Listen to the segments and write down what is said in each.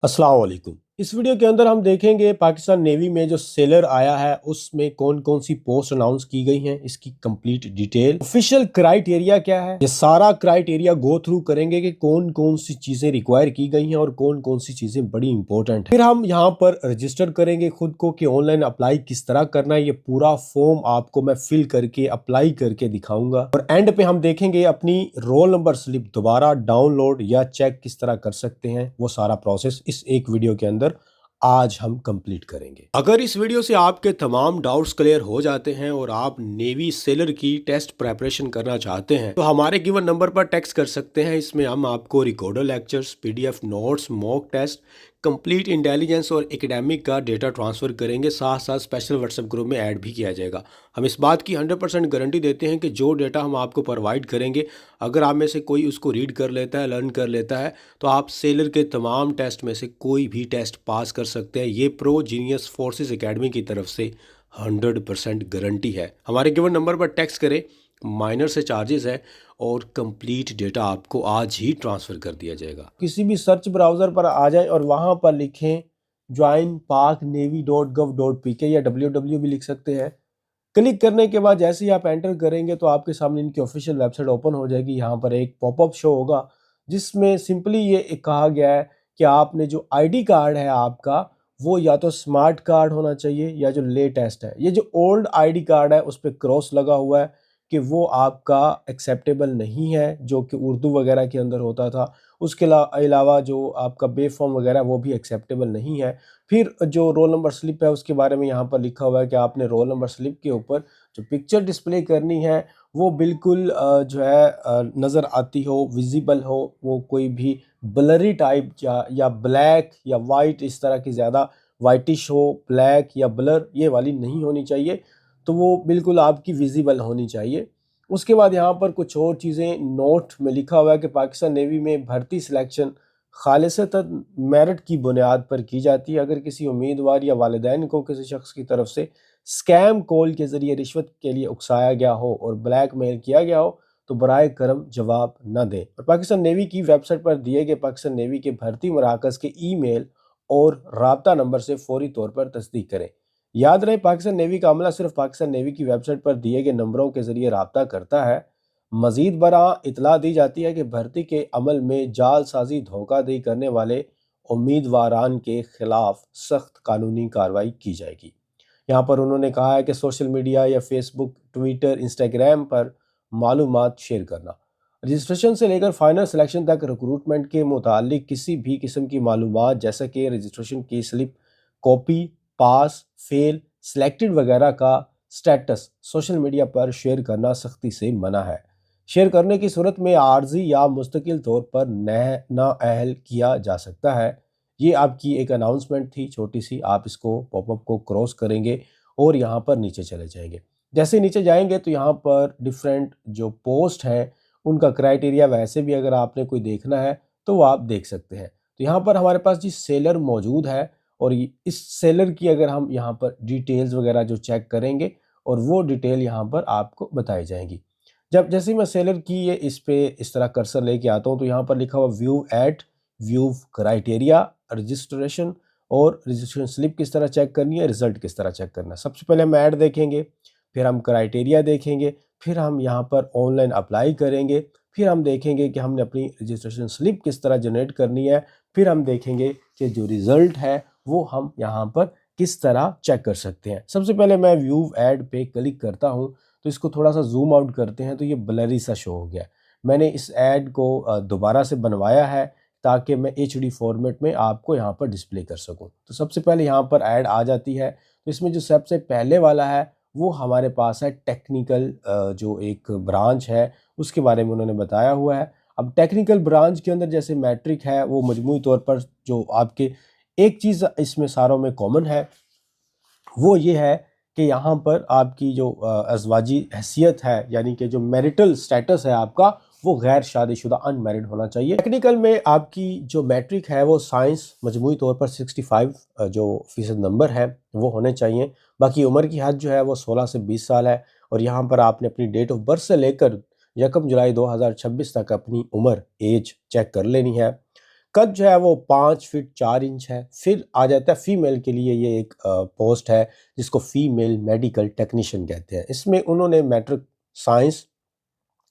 अस्सलाम वालेकुम। इस वीडियो के अंदर हम देखेंगे पाकिस्तान नेवी में जो सेलर आया है उसमें कौन कौन सी पोस्ट अनाउंस की गई हैं, इसकी कंप्लीट डिटेल, ऑफिशियल क्राइटेरिया क्या है, ये सारा क्राइटेरिया गो थ्रू करेंगे कि कौन कौन सी चीजें रिक्वायर की गई हैं और कौन कौन सी चीजें बड़ी इंपॉर्टेंट है। फिर हम यहाँ पर रजिस्टर करेंगे खुद को कि ऑनलाइन अप्लाई किस तरह करना है। ये पूरा फॉर्म आपको मैं फिल करके अप्लाई करके दिखाऊंगा और एंड पे हम देखेंगे अपनी रोल नंबर स्लिप दोबारा डाउनलोड या चेक किस तरह कर सकते हैं। वो सारा प्रोसेस इस एक वीडियो के अंदर आज हम कंप्लीट करेंगे। अगर इस वीडियो से आपके तमाम डाउट्स क्लियर हो जाते हैं और आप नेवी सेलर की टेस्ट प्रेपरेशन करना चाहते हैं तो हमारे गिवन नंबर पर टेक्स्ट कर सकते हैं। इसमें हम आपको recorder lectures, PDF notes, mock test, complete intelligence और एकेडमिक का डेटा ट्रांसफर करेंगे। साथ साथ स्पेशल व्हाट्सएप ग्रुप में ऐड भी किया जाएगा। हम इस बात की 100% गारंटी देते हैं कि जो डेटा हम आपको प्रोवाइड करेंगे, अगर आप में से कोई उसको रीड कर लेता है, लर्न कर लेता है, तो आप सेलर के तमाम टेस्ट में से कोई भी टेस्ट पास कर सकते हैं। ये प्रो जीनियस फोर्सेस एकेडमी की तरफ से 100% गारंटी है। हमारे गिवन नंबर पर टेक्स्ट करें, माइनर से चार्जेस है और कंप्लीट डेटा आपको आज ही ट्रांसफ़र कर दिया जाएगा। किसी भी सर्च ब्राउज़र पर आ जाए और वहाँ पर लिखें joinpaknavy.gov.pk या www भी लिख सकते हैं। क्लिक करने के बाद जैसे ही आप एंटर करेंगे तो आपके सामने इनकी ऑफिशियल वेबसाइट ओपन हो जाएगी। यहाँ पर एक पॉपअप शो होगा जिसमें सिंपली ये कहा गया है कि आपने जो आईडी कार्ड है आपका, वो या तो स्मार्ट कार्ड होना चाहिए या जो लेटेस्ट है। ये जो ओल्ड आईडी कार्ड है उस पर क्रॉस लगा हुआ है कि वो आपका एक्सेप्टेबल नहीं है, जो कि उर्दू वगैरह के अंदर होता था। उसके अलावा जो आपका बे फॉर्म वगैरह वो भी एक्सेप्टेबल नहीं है। फिर जो रोल नंबर स्लिप है उसके बारे में यहाँ पर लिखा हुआ है कि आपने रोल नंबर स्लिप के ऊपर जो पिक्चर डिस्प्ले करनी है वो बिल्कुल जो है नज़र आती हो, विजिबल हो, वो कोई भी ब्लरी टाइप या ब्लैक या वाइट इस तरह की ज़्यादा वाइटिश हो, ब्लैक या ब्लर ये वाली नहीं होनी चाहिए। तो वो बिल्कुल आपकी विजिबल होनी चाहिए। उसके बाद यहाँ पर कुछ और चीज़ें नोट में लिखा हुआ है कि पाकिस्तान नेवी में भर्ती सिलेक्शन खालिसतन मेरिट की बुनियाद पर की जाती है। अगर किसी उम्मीदवार या वालिदैन को किसी शख्स की तरफ से स्कैम कॉल के ज़रिए रिश्वत के लिए उकसाया गया हो और ब्लैकमेल किया गया हो तो बराए करम जवाब न दें। और पाकिस्तान नेवी की वेबसाइट पर दिए गए पाकिस्तान नेवी के भर्ती मराकज़ के ईमेल और राब्ता नंबर से फौरी तौर पर तस्दीक करें। याद रहे, पाकिस्तान नेवी का अमला सिर्फ पाकिस्तान नेवी की वेबसाइट पर दिए गए नंबरों के जरिए राब्ता करता है। मजीद बरा इतला दी जाती है कि भर्ती के अमल में जालसाजी, धोखाधड़ी करने वाले उम्मीदवारान के खिलाफ सख्त कानूनी कार्रवाई की जाएगी। यहाँ पर उन्होंने कहा है कि सोशल मीडिया या फेसबुक, ट्विटर, इंस्टाग्राम पर मालूमात शेयर करना, रजिस्ट्रेशन से लेकर फाइनल सिलेक्शन तक रिक्रूटमेंट के मुतालिक किसी भी किस्म की मालूमात जैसे कि रजिस्ट्रेशन की स्लिप कॉपी, पास, फेल, सिलेक्टेड वगैरह का स्टेटस सोशल मीडिया पर शेयर करना सख्ती से मना है। शेयर करने की सूरत में आर्जी या मुस्तकिल तौर पर नाअहल किया जा सकता है। ये आपकी एक अनाउंसमेंट थी छोटी सी। आप इसको पॉपअप को क्रॉस करेंगे और यहाँ पर नीचे चले जाएंगे। जैसे नीचे जाएंगे तो यहाँ पर डिफरेंट जो पोस्ट हैं उनका क्राइटेरिया वैसे भी अगर आपने कोई देखना है तो वो आप देख सकते हैं। तो यहाँ पर हमारे पास जी सेलर मौजूद है और इस सेलर की अगर हम यहाँ पर डिटेल्स वगैरह जो चेक करेंगे और वो डिटेल यहाँ पर आपको बताई जाएंगी। जब जैसे मैं सेलर की ये इस पे इस तरह कर्सर लेके आता हूँ तो यहाँ पर लिखा हुआ व्यू क्राइटेरिया, रजिस्ट्रेशन और रजिस्ट्रेशन स्लिप किस तरह चेक करनी है, रिजल्ट किस तरह चेक करना है। सबसे पहले हम ऐड देखेंगे, फिर हम क्राइटेरिया देखेंगे, फिर हम यहाँ पर ऑनलाइन अप्लाई करेंगे, फिर हम देखेंगे कि हमने अपनी रजिस्ट्रेशन स्लिप किस तरह जनरेट करनी है, फिर हम देखेंगे कि जो रिज़ल्ट है वो हम यहाँ पर किस तरह चेक कर सकते हैं। सबसे पहले मैं व्यू ऐड पे क्लिक करता हूँ तो इसको थोड़ा सा जूम आउट करते हैं तो ये ब्लरी सा शो हो गया। मैंने इस ऐड को दोबारा से बनवाया है ताकि मैं एचडी फॉर्मेट में आपको यहाँ पर डिस्प्ले कर सकूँ। तो सबसे पहले यहाँ पर ऐड आ जाती है। तो इसमें जो सबसे पहले वाला है वो हमारे पास है टेक्निकल जो एक ब्रांच है उसके बारे में उन्होंने बताया हुआ है। अब टेक्निकल ब्रांच के अंदर जैसे मैट्रिक है वो मजमूई तौर पर जो आपके एक चीज़ इसमें सारों में कॉमन है वो ये है कि यहाँ पर आपकी जो अज़वाजी हैसियत है यानी कि जो मैरिटल स्टेटस है आपका वो गैर शादीशुदा अनमैरिड होना चाहिए। टेक्निकल में आपकी जो मैट्रिक है वो साइंस मजमूई तौर पर 65 जो फीसद नंबर है वो होने चाहिए। बाकी उम्र की हद जो है वो 16 से 20 साल है और यहाँ पर आपने अपनी डेट ऑफ बर्थ से लेकर 1 जुलाई 2026 तक अपनी उम्र एज चेक कर लेनी है। कद जो है वो 5 फीट 4 इंच है। फिर आ जाता है फीमेल के लिए, ये एक पोस्ट है जिसको फीमेल मेडिकल टेक्नीशियन कहते हैं। इसमें उन्होंने मैट्रिक साइंस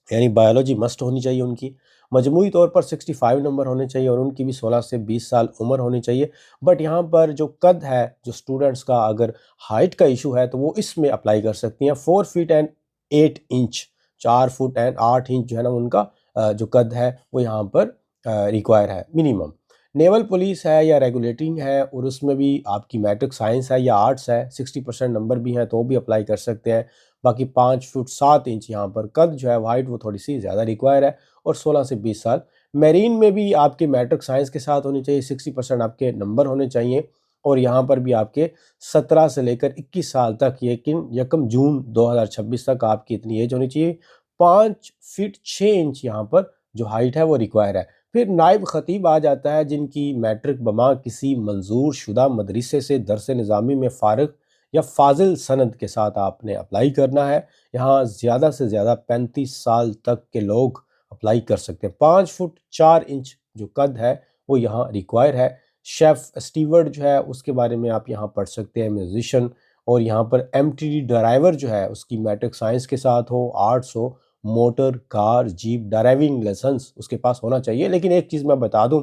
यानी बायोलॉजी मस्ट होनी चाहिए उनकी। मजमूई तौर पर 65 नंबर होने चाहिए और उनकी भी 16 से 20 साल उम्र होनी चाहिए। बट यहाँ पर जो कद है, जो स्टूडेंट्स का अगर हाइट का इशू है तो वो इसमें अप्लाई कर सकती हैं। 4 feet and 8 inch, 4 foot and 8 inch जो है ना उनका जो कद है वो यहाँ पर रिक्वायर है मिनिमम। नेवल पुलिस है या रेगुलेटिंग है और उसमें भी आपकी मैट्रिक साइंस है या आर्ट्स है, 60% नंबर भी हैं तो भी अप्लाई कर सकते हैं। बाकी 5 फुट 7 इंच यहाँ पर कद जो है हाइट वो थोड़ी सी ज़्यादा रिक्वायर है और 16 से 20 साल। मेरीन में भी आपके मैट्रिक साइंस के साथ होनी चाहिए, 60% आपके नंबर होने चाहिए और यहाँ पर भी आपके 17 से लेकर 21 साल तक, लेकिन यकम जून 2026 तक आपकी इतनी एज होनी चाहिए। 5 फीट 6 इंच यहाँ पर जो हाइट है वो रिक्वायर है। फिर नायब खतीब आ जाता है जिनकी मैट्रिक बमा किसी मंजूर शुदा मदरसे से दरस निज़ामी में फ़ारिग या फाजिल सनद के साथ आपने अप्लाई करना है। यहाँ ज़्यादा से ज़्यादा 35 साल तक के लोग अप्लाई कर सकते हैं। 5 फुट 4 इंच जो कद है वो यहाँ रिक्वायर है। शेफ़ स्टीवर्ड जो है उसके बारे में आप यहाँ पढ़ सकते हैं, म्यूजिशियन। और यहाँ पर एमटीडी ड्राइवर जो है उसकी मैट्रिक साइंस के साथ हो, आर्ट्स हो, motor car jeep driving licence उसके पास होना चाहिए। लेकिन एक चीज़ मैं बता दूं,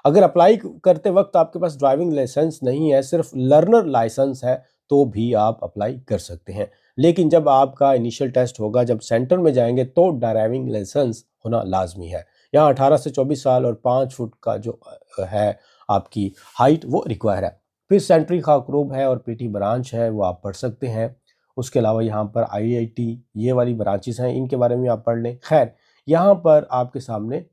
अगर अप्लाई करते वक्त आपके पास ड्राइविंग लाइसेंस नहीं है, सिर्फ लर्नर लाइसेंस है, तो भी आप अप्लाई कर सकते हैं। लेकिन जब आपका इनिशियल टेस्ट होगा, जब सेंटर में जाएंगे, तो ड्राइविंग लाइसेंस होना लाजमी है। यहाँ 18 से 24 साल और 5 फुट का जो है आपकी हाइट वो रिक्वायर है। फिर सेंट्री खाकरूब है और पीटी ब्रांच है वो आप पढ़ सकते हैं। उसके अलावा यहाँ पर आईआईटी ये वाली ब्रांचेस हैं, इनके बारे में आप पढ़ लें। खैर, यहाँ पर आपके सामने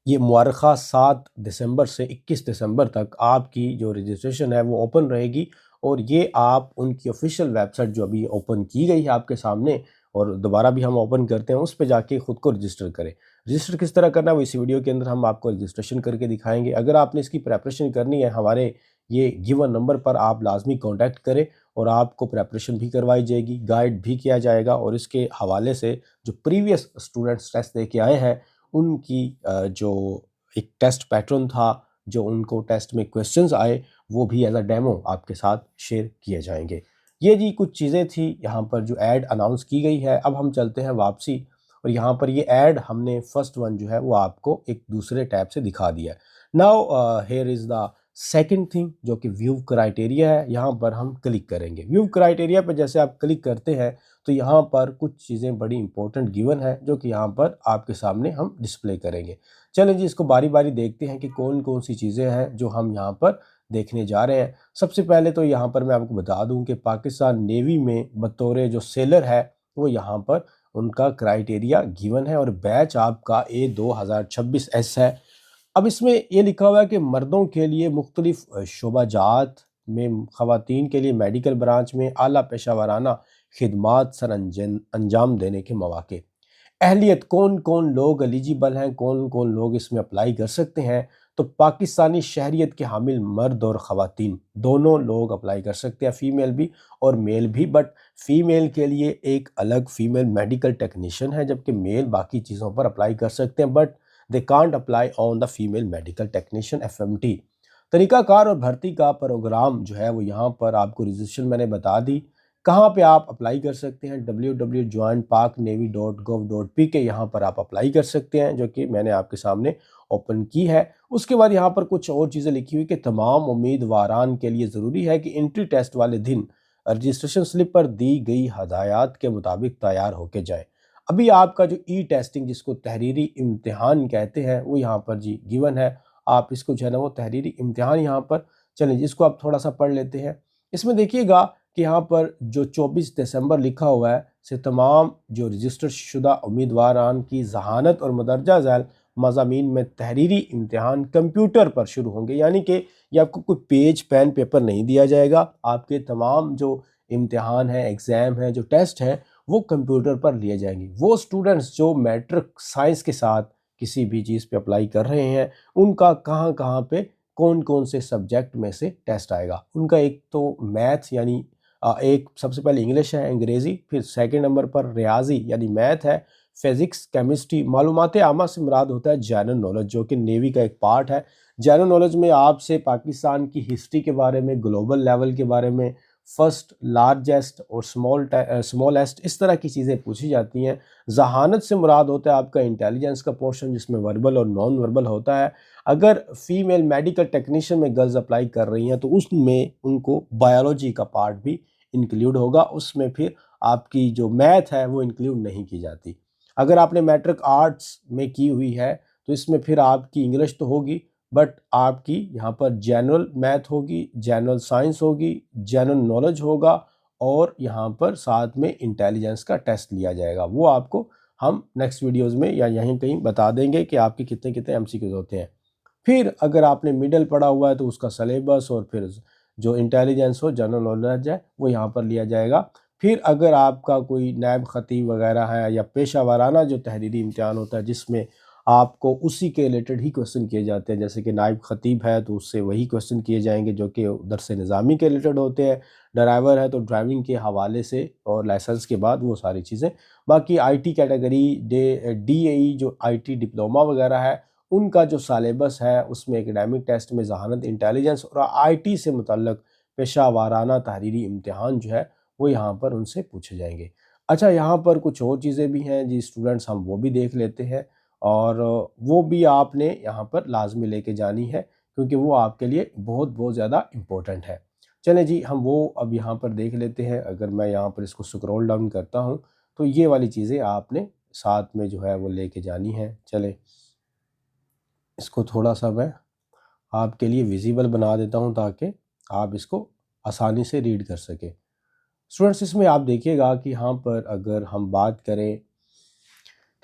ये मुअर्रखा 7 दिसंबर से 21 दिसंबर तक आपकी जो रजिस्ट्रेशन है वो ओपन रहेगी और ये आप उनकी ऑफिशियल वेबसाइट जो अभी ओपन की गई है आपके सामने और दोबारा भी हम ओपन करते हैं, उस पर जाके ख़ुद को रजिस्टर करें। रजिस्टर किस तरह करना है वो इसी वीडियो के अंदर हम आपको रजिस्ट्रेशन करके दिखाएंगे। अगर आपने इसकी प्रेपरेशन करनी है, हमारे ये गिवन नंबर पर आप लाजमी कॉन्टैक्ट करें और आपको प्रेपरेशन भी करवाई जाएगी, गाइड भी किया जाएगा और इसके हवाले से जो प्रीवियस स्टूडेंट्स टेस्ट दे के आए हैं उनकी जो एक टेस्ट पैटर्न था, जो उनको टेस्ट में क्वेश्चंस आए, वो भी एज अ डेमो आपके साथ शेयर किए जाएंगे। ये जी कुछ चीज़ें थी यहाँ पर जो ऐड अनाउंस की गई है। अब हम चलते हैं वापसी और यहाँ पर ये ऐड हमने फर्स्ट वन जो है वो आपको एक दूसरे टैब से दिखा दिया है। Now here is the second thing जो कि व्यू क्राइटेरिया है। यहाँ पर हम क्लिक करेंगे। व्यू क्राइटेरिया पर जैसे आप क्लिक करते हैं तो यहाँ पर कुछ चीज़ें बड़ी इंपॉर्टेंट गिवन है जो कि यहाँ पर आपके सामने हम डिस्प्ले करेंगे। चलें जी, इसको बारी बारी देखते हैं कि कौन कौन सी चीज़ें हैं जो हम यहाँ पर देखने जा रहे हैं। सबसे पहले तो यहाँ पर मैं आपको बता दूं कि पाकिस्तान नेवी में बतौर जो सेलर है वो यहाँ पर उनका क्राइटेरिया गिवन है और बैच आपका A2026S है। अब इसमें ये लिखा हुआ है कि मर्दों के लिए मुख्तलिफ शोबाजात में, ख़वातीन के लिए मेडिकल ब्रांच में आला पेशा वाराना खिदमात सर अंजाम देने के मौके। अहलियत कौन कौन लोग एलिजिबल हैं, कौन कौन लोग इसमें अप्लाई कर सकते हैं? तो पाकिस्तानी शहरियत के हामिल मर्द और ख़वातीन दोनों लोग अप्लाई कर सकते हैं, फ़ीमेल भी और मेल भी। बट फ़ीमेल के लिए एक अलग फ़ीमेल मेडिकल टेक्नीशियन है, जबकि मेल बाकी चीज़ों पर अप्लाई कर सकते हैं, but they can't apply on the female medical technician FMT। तरीक़ाकार और भर्ती का प्रोग्राम जो है वो यहाँ पर आपको रजिस्ट्रेशन मैंने बता दी। कहाँ पे आप अप्लाई कर सकते हैं? www.joinpaknavy.gov.pk यहाँ पर आप अप्लाई कर सकते हैं, जो कि मैंने आपके सामने ओपन की है। उसके बाद यहाँ पर कुछ और चीज़ें लिखी हुई कि तमाम उम्मीदवारान के लिए ज़रूरी है कि एंट्री टेस्ट वाले दिन रजिस्ट्रेशन स्लिप पर दी गई हदायत के मुताबिक तैयार होके जाए। अभी आपका जो टेस्टिंग जिसको तहरीरी इम्तिहान कहते हैं वो यहाँ पर जी गिवन है। आप इसको जो है ना वो तहरीरी इम्तिहान यहाँ पर, चलें जिसको आप थोड़ा सा पढ़ लेते हैं। इसमें देखिएगा कि यहाँ पर जो 24 दिसंबर लिखा हुआ है से तमाम जो रजिस्टर शुदा उम्मीदवारान की जहानत और मदरजा झैल मज़ामीन में तहरीरी इम्तिहान कंप्यूटर पर शुरू होंगे। यानी कि ये आपको कोई पेज पेन पेपर नहीं दिया जाएगा, आपके तमाम जो इम्तिहान हैं, एग्ज़ाम हैं, जो टेस्ट हैं वो कंप्यूटर पर लिए जाएंगे। वो स्टूडेंट्स जो मैट्रिक साइंस के साथ किसी भी चीज़ पे अप्लाई कर रहे हैं, उनका कहाँ कहाँ पे कौन कौन से सब्जेक्ट में से टेस्ट आएगा। उनका एक तो मैथ्स यानी एक सबसे पहले इंग्लिश है, अंग्रेज़ी, फिर सेकंड नंबर पर रियाजी यानी मैथ है, फिजिक्स, केमिस्ट्री। मालूमात आमा से मुराद होता है जनरल नॉलेज, जो कि नेवी का एक पार्ट है। जनरल नॉलेज में आपसे पाकिस्तान की हिस्ट्री के बारे में, ग्लोबल लेवल के बारे में, फर्स्ट, लार्जेस्ट और स्मॉलेस्ट, इस तरह की चीज़ें पूछी जाती हैं। जहानत से मुराद होता है आपका इंटेलिजेंस का पोर्शन, जिसमें वर्बल और नॉन वर्बल होता है। अगर फीमेल मेडिकल टेक्नीशियन में गर्ल्स अप्लाई कर रही हैं तो उसमें उनको बायोलॉजी का पार्ट भी इंक्लूड होगा, उसमें फिर आपकी जो मैथ है वो इंक्लूड नहीं की जाती। अगर आपने मैट्रिक आर्ट्स में की हुई है तो इसमें फिर आपकी इंग्लिश तो होगी, बट आपकी यहाँ पर जनरल मैथ होगी, जनरल साइंस होगी, जनरल नॉलेज होगा, और यहाँ पर साथ में इंटेलिजेंस का टेस्ट लिया जाएगा। वो आपको हम नेक्स्ट वीडियोस में या यहीं कहीं बता देंगे कि आपके कितने कितने एमसीक्यूज होते हैं। फिर अगर आपने मिडिल पढ़ा हुआ है तो उसका सिलेबस और फिर जो इंटेलिजेंस हो, जनरल नॉलेज है, वो यहाँ पर लिया जाएगा। फिर अगर आपका कोई नायब खतीब वगैरह है या पेशा वाराना जो तहरीरी इम्तिहान होता है, जिसमें आपको उसी के रिलेटेड ही क्वेश्चन किए जाते हैं, जैसे कि नायब खतीब है तो उससे वही क्वेश्चन किए जाएंगे जो कि दरस निज़ामी के रिलेटेड होते हैं। ड्राइवर है तो ड्राइविंग के हवाले से और लाइसेंस के बाद वो सारी चीज़ें। बाकी आईटी कैटेगरी, डीएई जो आईटी डिप्लोमा वगैरह है, उनका जो सिलेबस है उसमें एकेडमिक टेस्ट में जहानत, इंटेलिजेंस और आईटी से मुतल्लक पेशा वाराना तहरीरी इम्तिहान जो है वो यहाँ पर उनसे पूछे जाएंगे। अच्छा, यहाँ पर कुछ और चीज़ें भी हैं जी स्टूडेंट्स, हम वो भी देख लेते हैं, और वो भी आपने यहाँ पर लाजमी लेके जानी है, क्योंकि वो आपके लिए बहुत बहुत ज़्यादा इम्पोर्टेंट है। चलें जी, हम वो अब यहाँ पर देख लेते हैं। अगर मैं यहाँ पर इसको स्क्रॉल डाउन करता हूँ तो ये वाली चीज़ें आपने साथ में जो है वो लेके जानी है। चलें, इसको थोड़ा सा मैं आपके लिए विजिबल बना देता हूँ ताकि आप इसको आसानी से रीड कर सकें। स्टूडेंट्स, इसमें आप देखिएगा कि यहाँ पर अगर हम बात करें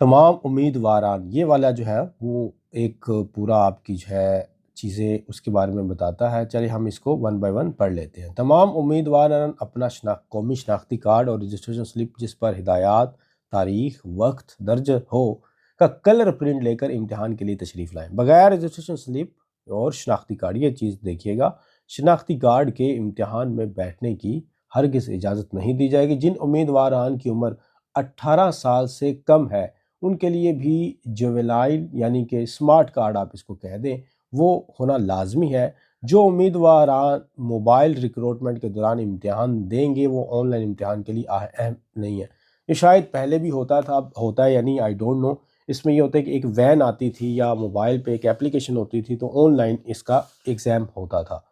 तमाम उम्मीदवारान, ये वाला जो है वो एक पूरा आपकी जो है चीज़ें उसके बारे में बताता है। चलिए हम इसको वन बाय वन पढ़ लेते हैं। तमाम उम्मीदवारान अपना कौमी शनाख्ती कार्ड और रजिस्ट्रेशन स्लिप जिस पर हिदायत, तारीख, वक्त दर्ज हो का कलर प्रिंट लेकर इम्तिहान के लिए तशरीफ़ लाएं। बगैर रजिस्ट्रेशन स्लिप और शनाख्ती कार्ड, ये चीज़ देखिएगा, शनाख्ती कार्ड के इम्तिहान में बैठने की हरगिज़ इजाज़त नहीं दी जाएगी। जिन उम्मीदवारान की उम्र 18 साल से कम है उनके लिए भी जुवेनाइल यानी कि स्मार्ट कार्ड आप इसको कह दें, वो होना लाजमी है। जो उम्मीदवार मोबाइल रिक्रूटमेंट के दौरान इम्तिहान देंगे वो ऑनलाइन इम्तिहान के लिए अहम नहीं है। ये शायद पहले भी होता था, अब होता है या नहीं आई डोंट नो। इसमें ये होता है कि एक वैन आती थी या मोबाइल पे एक एप्लीकेशन होती थी तो ऑनलाइन इसका एग्ज़ाम होता था।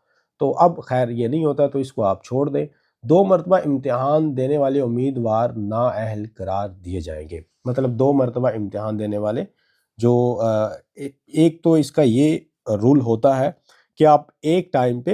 तो अब खैर ये नहीं होता, तो इसको आप छोड़ दें। 2 मरतबा इम्तिहान देने वाले उम्मीदवार नाअहल करार दिए जाएंगे। मतलब 2 मरतबा इम्तिहान देने वाले जो एक तो इसका ये रूल होता है कि आप एक टाइम पे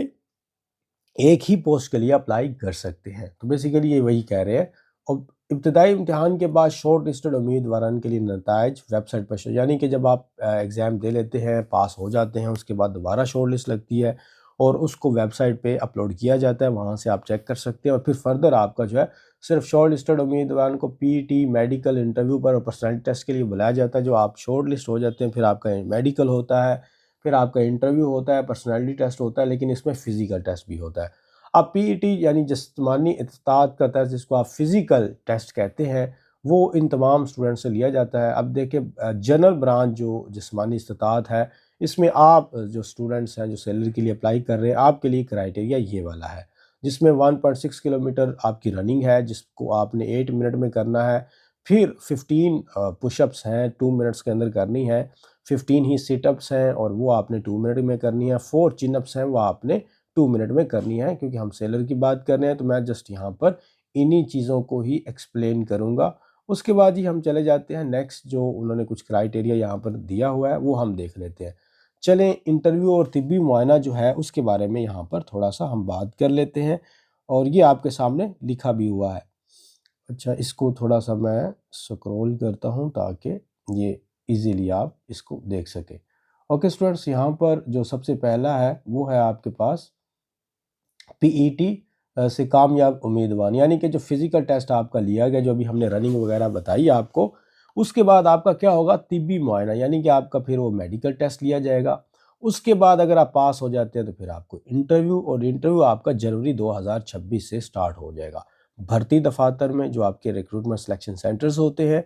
एक ही पोस्ट के लिए अप्लाई कर सकते हैं। तो बेसिकली ये वही कह रहे हैं। और इब्तदाई इम्तिहान के बाद शॉर्ट लिस्टेड उम्मीदवारान के लिए नताइज वेबसाइट पर यानी कि जब आप एग्ज़ाम दे लेते हैं, पास हो जाते हैं, उसके बाद दोबारा शॉर्ट लिस्ट लगती है और उसको वेबसाइट पे अपलोड किया जाता है, वहाँ से आप चेक कर सकते हैं। और फिर फर्दर आपका जो है सिर्फ शॉर्ट लिस्टेड उम्मीदवार को पीटी मेडिकल इंटरव्यू पर और पर्सनैलिटी टेस्ट के लिए बुलाया जाता है। जो आप शॉर्ट लिस्ट हो जाते हैं फिर आपका मेडिकल होता है, फिर आपका इंटरव्यू होता है, पर्सनैलिटी टेस्ट होता है, लेकिन इसमें फ़िज़िकल टेस्ट भी होता है। अब पीईटी यानी जिस्मानी इस्तात का टेस्ट, जिसको आप फिज़िकल टेस्ट कहते हैं, वो इन तमाम स्टूडेंट से लिया जाता है। अब देखिए जनरल ब्रांच जो जिस्मानी इस्तात है, इसमें आप जो स्टूडेंट्स हैं जो सैलरी के लिए अप्लाई कर रहे हैं, आपके लिए क्राइटेरिया ये वाला है, जिसमें 1.6 किलोमीटर आपकी रनिंग है जिसको आपने 8 मिनट में करना है। फिर 15 पुशअप्स हैं 2 मिनट्स के अंदर करनी है। 15 ही सिटअप्स हैं और वो आपने 2 मिनट में करनी है। 4 चिनअप्स हैं वो आपने 2 मिनट में करनी है। क्योंकि हम सेलर की बात कर रहे हैं तो मैं जस्ट यहाँ पर इन्हीं चीज़ों को ही एक्सप्लेन करूँगा। उसके बाद ही हम चले जाते हैं नेक्स्ट, जो उन्होंने कुछ क्राइटेरिया यहाँ पर दिया हुआ है वो हम देख लेते हैं। चलें, इंटरव्यू और तिब्बी मुआयना जो है उसके बारे में यहाँ पर थोड़ा सा हम बात कर लेते हैं, और ये आपके सामने लिखा भी हुआ है। अच्छा, इसको थोड़ा सा मैं स्क्रॉल करता हूँ ताकि ये इजीली आप इसको देख सकें। ओके स्टूडेंट्स, यहाँ पर जो सबसे पहला है वो है आपके पास पीईटी से कामयाब उम्मीदवार, यानी कि जो फिज़िकल टेस्ट आपका लिया गया, जो अभी हमने रनिंग वगैरह बताई आपको, उसके बाद आपका क्या होगा, तिब्बी मुआयना, यानी कि आपका फिर वो मेडिकल टेस्ट लिया जाएगा। उसके बाद अगर आप पास हो जाते हैं तो फिर आपको इंटरव्यू, और इंटरव्यू आपका जनवरी 2026 से स्टार्ट हो जाएगा। भर्ती दफातर में जो आपके रिक्रूटमेंट सिलेक्शन सेंटर्स होते हैं,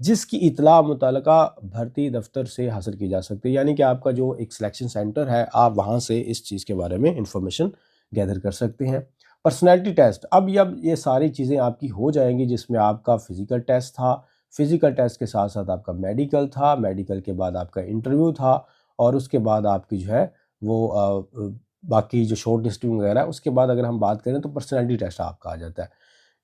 जिसकी इतला मुतल्लिका भर्ती दफ्तर से हासिल की जा सकती है। यानी कि आपका जो एक सिलेक्शन सेंटर है, आप वहाँ से इस चीज़ के बारे में इंफॉर्मेशन गैदर कर सकते हैं। पर्सनैलिटी टेस्ट, अब ये सारी चीज़ें आपकी हो जाएंगी, जिसमें आपका फ़िज़िकल टेस्ट था, फ़िज़िकल टेस्ट के साथ साथ आपका मेडिकल था, मेडिकल के बाद आपका इंटरव्यू था, और उसके बाद आपकी जो है वो बाकी जो शॉर्ट लिस्टिंग वगैरह है, उसके बाद अगर हम बात करें तो पर्सनैलिटी टेस्ट आपका आ जाता है।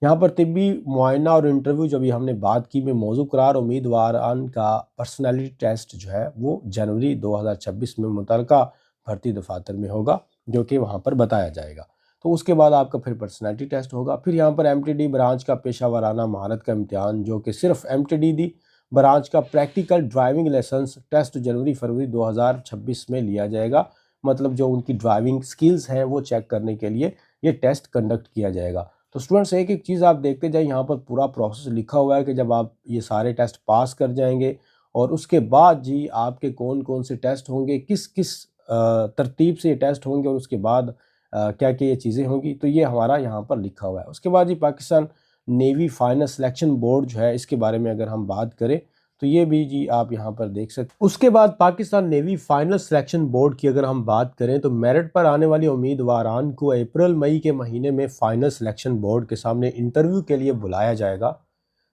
यहाँ पर तिब्बी मुआयना और इंटरव्यू जब ये हमने बात की में मौजू करार उम्मीदवारान का पर्सनैलिटी टेस्ट जो है वो जनवरी 2026 में मुतल्लिका भर्ती दफातर में होगा, जो कि वहाँ पर बताया जाएगा। तो उसके बाद आपका फिर पर्सनैलिटी टेस्ट होगा। फिर यहाँ पर एमटीडी ब्रांच का पेशा वाराना महारत का इम्तिहान, जो कि सिर्फ एमटीडी दी ब्रांच का प्रैक्टिकल ड्राइविंग लाइसेंस टेस्ट जनवरी फरवरी 2026 में लिया जाएगा। मतलब जो उनकी ड्राइविंग स्किल्स हैं वो चेक करने के लिए ये टेस्ट कंडक्ट किया जाएगा। तो स्टूडेंट्स, एक एक चीज़ आप देखते जाए, यहाँ पर पूरा प्रोसेस लिखा हुआ है कि जब आप ये सारे टेस्ट पास कर जाएंगे और उसके बाद जी आपके कौन कौन से टेस्ट होंगे, किस किस तरतीब से ये टेस्ट होंगे, और उसके बाद क्या क्या ये चीज़ें होंगी, तो ये हमारा यहाँ पर लिखा हुआ है। उसके बाद जी Pakistan navy final selection board जो है, इसके बारे में अगर हम बात करें तो ये भी जी आप यहाँ पर देख सकते हैं। उसके बाद Pakistan navy final selection board की अगर हम बात करें तो मेरिट पर आने वाली उम्मीदवारान को अप्रैल मई के महीने में फाइनल सिलेक्शन बोर्ड के सामने इंटरव्यू के लिए बुलाया जाएगा।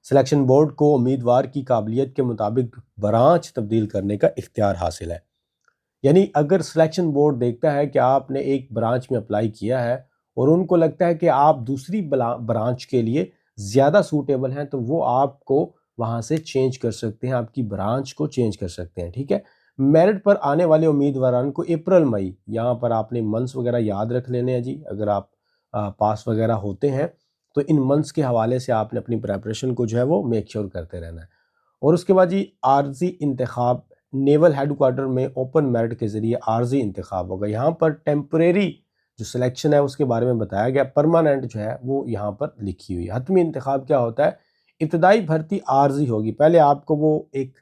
सिलेक्शन बोर्ड को उम्मीदवार की काबिलियत के मुताबिक ब्रांच तब्दील करने का इख्तियार हासिल है। यानी अगर सिलेक्शन बोर्ड देखता है कि आपने एक ब्रांच में अप्लाई किया है और उनको लगता है कि आप दूसरी ब्रांच के लिए ज़्यादा सूटेबल हैं, तो वो आपको वहाँ से चेंज कर सकते हैं, आपकी ब्रांच को चेंज कर सकते हैं। ठीक है। मेरिट पर आने वाले उम्मीदवारों को अप्रैल मई, यहाँ पर आपने मंथ्स वगैरह याद रख लेने हैं जी। अगर आप पास वगैरह होते हैं तो इन मंथ्स के हवाले से आपने अपनी प्रेपरेशन को जो है वो मेक श्योर करते रहना है। और उसके बाद जी आर्जी इंतखाब, नेवल हेडक्वार्टर में ओपन मेरिट के ज़रिए आर्जी इंतखाब होगा। यहाँ पर टेम्परेरी जो सिलेक्शन है उसके बारे में बताया गया, परमानेंट जो है वो यहाँ पर लिखी हुई है। हतमी इंतखाब क्या होता है? इब्तदाई भर्ती आर्जी होगी, पहले आपको वो एक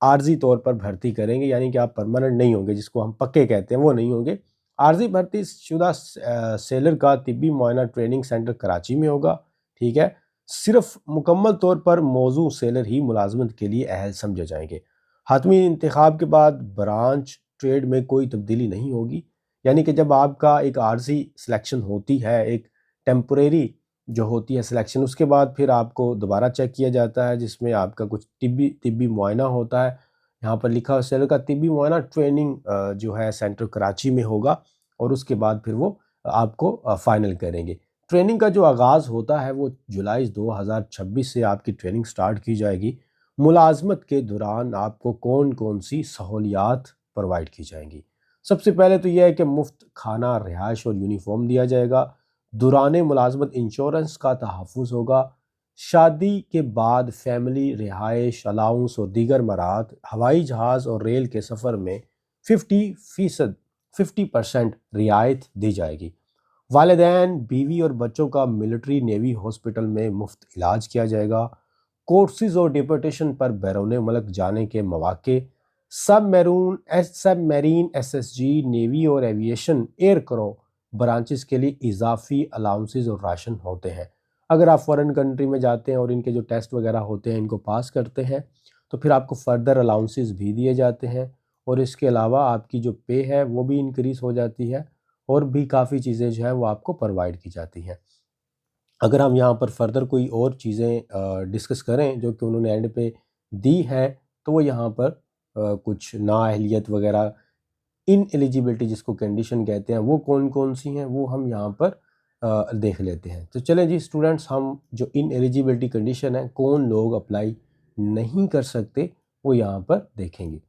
आर्जी तौर पर भर्ती करेंगे, यानी कि आप परमानेंट नहीं होंगे, जिसको हम पक्के कहते हैं वो नहीं होंगे। आर्जी भर्ती शुदा सेलर का तिब्बी मुआयना ट्रेनिंग सेंटर कराची में होगा। ठीक है। सिर्फ मुकम्मल तौर पर मौजू सेलर ही मुलाजमत के लिए अहल समझे जाएंगे। हातमी इंतखाब के बाद ब्रांच ट्रेड में कोई तब्दीली नहीं होगी। यानी कि जब आपका एक आर्जी सिलेक्शन होती है, एक टेम्परेरी जो होती है सिलेक्शन, उसके बाद फिर आपको दोबारा चेक किया जाता है, जिसमें आपका कुछ तिब्बी मुआयना होता है। यहाँ पर लिखा हुआ सेलर का तिब्बी मुआयना ट्रेनिंग जो है सेंटर कराची में होगा, और उसके बाद फिर वो आपको फाइनल करेंगे। ट्रेनिंग का जो आगाज़ होता है वो जुलाई 2026 से आपकी ट्रेनिंग स्टार्ट की जाएगी। मुलाजमत के दौरान आपको कौन कौन सी सहूलियात प्रोवाइड की जाएंगी? सबसे पहले तो यह है कि मुफ्त खाना, रिहाइश और यूनिफॉर्म दिया जाएगा। दौरान मुलाजमत इंश्योरेंस का तहफ़्फ़ुज़ होगा। शादी के बाद फैमिली, रिहाइश, अलाउंस और दीगर मराहत, हवाई जहाज़ और रेल के सफ़र में 50% रियायत दी जाएगी। वालिदैन, बीवी और बच्चों का मिलिट्री नेवी हॉस्पिटल में मुफ्त इलाज किया जाएगा। कोर्सेज और डिपोटेशन पर बैरून मुल्क जाने के मौके, सबमरीन एसएसजी, नेवी और एविएशन एयर क्रो ब्रांचेस के लिए इजाफी अलाउंसेस और राशन होते हैं। अगर आप फॉरेन कंट्री में जाते हैं और इनके जो टेस्ट वगैरह होते हैं इनको पास करते हैं, तो फिर आपको फर्दर अलाउंसेस भी दिए जाते हैं, और इसके अलावा आपकी जो पे है वो भी इंक्रीज़ हो जाती है, और भी काफ़ी चीज़ें जो है वो आपको प्रोवाइड की जाती हैं। अगर हम यहाँ पर फर्दर कोई और चीज़ें डिस्कस करें जो कि उन्होंने एंड पे दी हैं, तो वो यहाँ पर कुछ नाअहलियत वगैरह, इन एलिजिबिलिटी जिसको कंडीशन कहते हैं, वो कौन कौन सी हैं वो हम यहाँ पर देख लेते हैं। तो चलें जी स्टूडेंट्स, हम जो इन एलिजिबिलिटी कंडीशन है, कौन लोग अप्लाई नहीं कर सकते, वो यहाँ पर देखेंगे।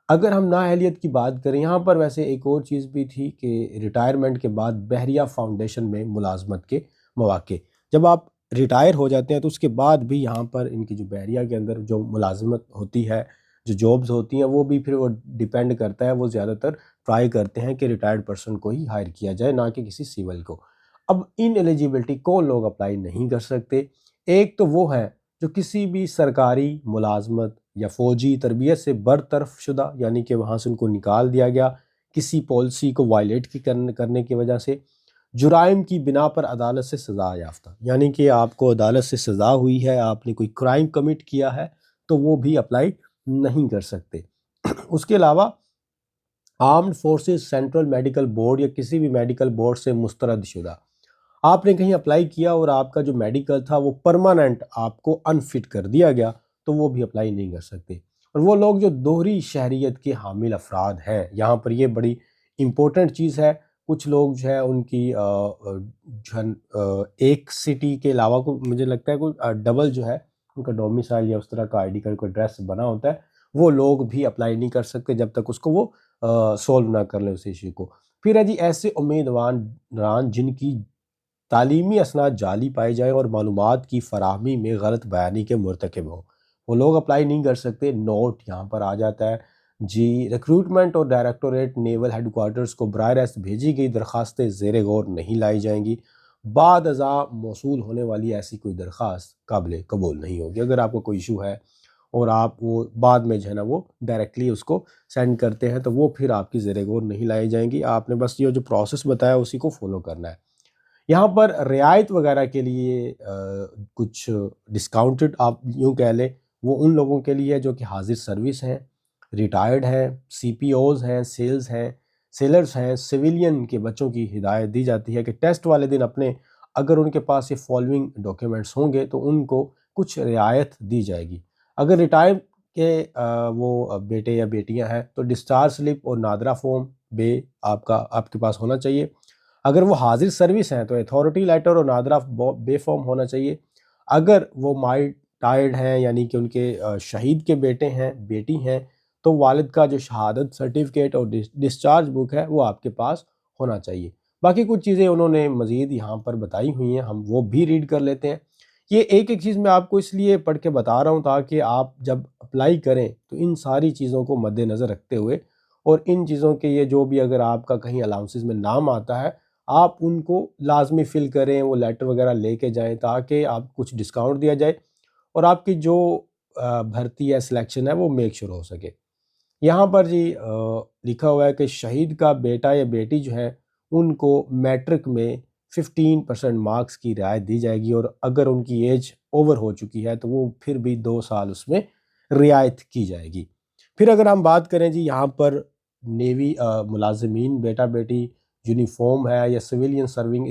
अगर हम नाअहलियत की बात करें, यहाँ पर वैसे एक और चीज़ भी थी कि रिटायरमेंट के बाद बहरिया फाउंडेशन में मुलाजमत के मौके, जब आप रिटायर हो जाते हैं तो उसके बाद भी यहाँ पर इनकी जो बहरिया के अंदर जो मुलाजमत होती है, जो जॉब्स होती हैं, वो भी फिर वो डिपेंड करता है, वो ज़्यादातर ट्राई करते हैं कि रिटायर्ड पर्सन को ही हायर किया जाए, ना कि किसी सिविल को। अब इन एलिजिबिलिटी कौन लोग अप्लाई नहीं कर सकते? एक तो वो है जो किसी भी सरकारी मुलाजमत या फ़ौजी तरबियत से बरतरफ शुदा, यानी कि वहाँ से उनको निकाल दिया गया किसी पॉलिसी को वायलेट करने की वजह से। जुराइम की बिना पर अदालत से सज़ा याफ्ता, यानी कि आपको अदालत से सज़ा हुई है, आपने कोई क्राइम कमिट किया है, तो वो भी अप्लाई नहीं कर सकते। उसके अलावा armed forces central medical board या किसी भी मेडिकल बोर्ड से मुस्तरदशुदा, आपने कहीं अप्लाई किया और आपका जो मेडिकल था वो परमानेंट आपको अनफिट कर दिया गया, तो वो भी अप्लाई नहीं कर सकते। और वो लोग जो दोहरी शहरियत के हामिल अफराद हैं, यहाँ पर ये बड़ी इम्पोर्टेंट चीज़ है। कुछ लोग जो है उनकी एक सिटी के अलावा को मुझे लगता है कोई डबल जो है उनका डोमिसाइल या उस तरह का आईडी कार्ड, कोई एड्रेस बना होता है, वो लोग भी अप्लाई नहीं कर सकते जब तक उसको वो सॉल्व ना कर ले उस इशू को। फिर है जी ऐसे उम्मीदवार जिनकी तालीमी असनाद जाली पाए जाए और मालूमात की फराहमी में गलत बयानी के मुर्तकिब हो, वो लोग अप्लाई नहीं कर सकते। नोट यहाँ पर आ जाता है जी, रिक्रूटमेंट और डायरेक्टोरेट नेवल हेडक्वार्टर्स को बराह रास्त भेजी गई दरखास्तें ज़ेर गौर नहीं लाई जाएंगी। बाद अज़ा मौसूल होने वाली ऐसी कोई दरख्वास्त काबिल कबूल नहीं होगी। अगर आपको कोई इशू है और आप वो बाद में जो है ना वो डायरेक्टली उसको सेंड करते हैं, तो वो फिर आपकी ज़ेर गौर नहीं लाई जाएंगी। आपने बस ये जो प्रोसेस बताया उसी को फॉलो करना है। यहाँ पर रियायत वगैरह के लिए कुछ डिस्काउंटेड आप यूँ कह लें, वो उन लोगों के लिए है जो कि हाजिर सर्विस हैं, रिटायर्ड हैं, सीपीओज़ हैं, सेलर्स हैं, सिविलियन के बच्चों की हिदायत दी जाती है कि टेस्ट वाले दिन अपने अगर उनके पास ये फॉलोइंग डॉक्यूमेंट्स होंगे तो उनको कुछ रियायत दी जाएगी। अगर रिटायर के वो बेटे या बेटियां हैं तो डिस्चार्ज स्लिप और नादरा फॉर्म आपका आपके पास होना चाहिए। अगर वो हाजिर सर्विस हैं तो अथॉरिटी लेटर और नादरा बे फॉर्म होना चाहिए। अगर वो टायर्ड हैं यानी कि उनके शहीद के बेटे हैं बेटी हैं, तो वालिद का जो शहादत सर्टिफिकेट और डिस्चार्ज बुक है वो आपके पास होना चाहिए। बाकी कुछ चीज़ें उन्होंने मज़ीद यहाँ पर बताई हुई हैं, हम वो भी रीड कर लेते हैं। ये एक एक चीज़ मैं आपको इसलिए पढ़ के बता रहा हूँ ताकि आप जब अप्लाई करें तो इन सारी चीज़ों को मद्देनज़र रखते हुए और इन चीज़ों के ये जो भी अगर आपका कहीं अलाउंसेस में नाम आता है, आप उनको लाजमी फ़िल करें, वो लेटर वगैरह लेके जाएँ ताकि आप कुछ डिस्काउंट दिया जाए और आपकी जो भर्ती या सिलेक्शन है वो मेक श्योर हो सके। यहाँ पर जी लिखा हुआ है कि शहीद का बेटा या बेटी जो है उनको मैट्रिक में 15% मार्क्स की रियायत दी जाएगी और अगर उनकी एज ओवर हो चुकी है तो वो फिर भी 2 साल उसमें रियायत की जाएगी। फिर अगर हम बात करें जी यहाँ पर नेवी मुलाजमीन बेटा बेटी यूनिफॉर्म है या सिविलियन सर्विंग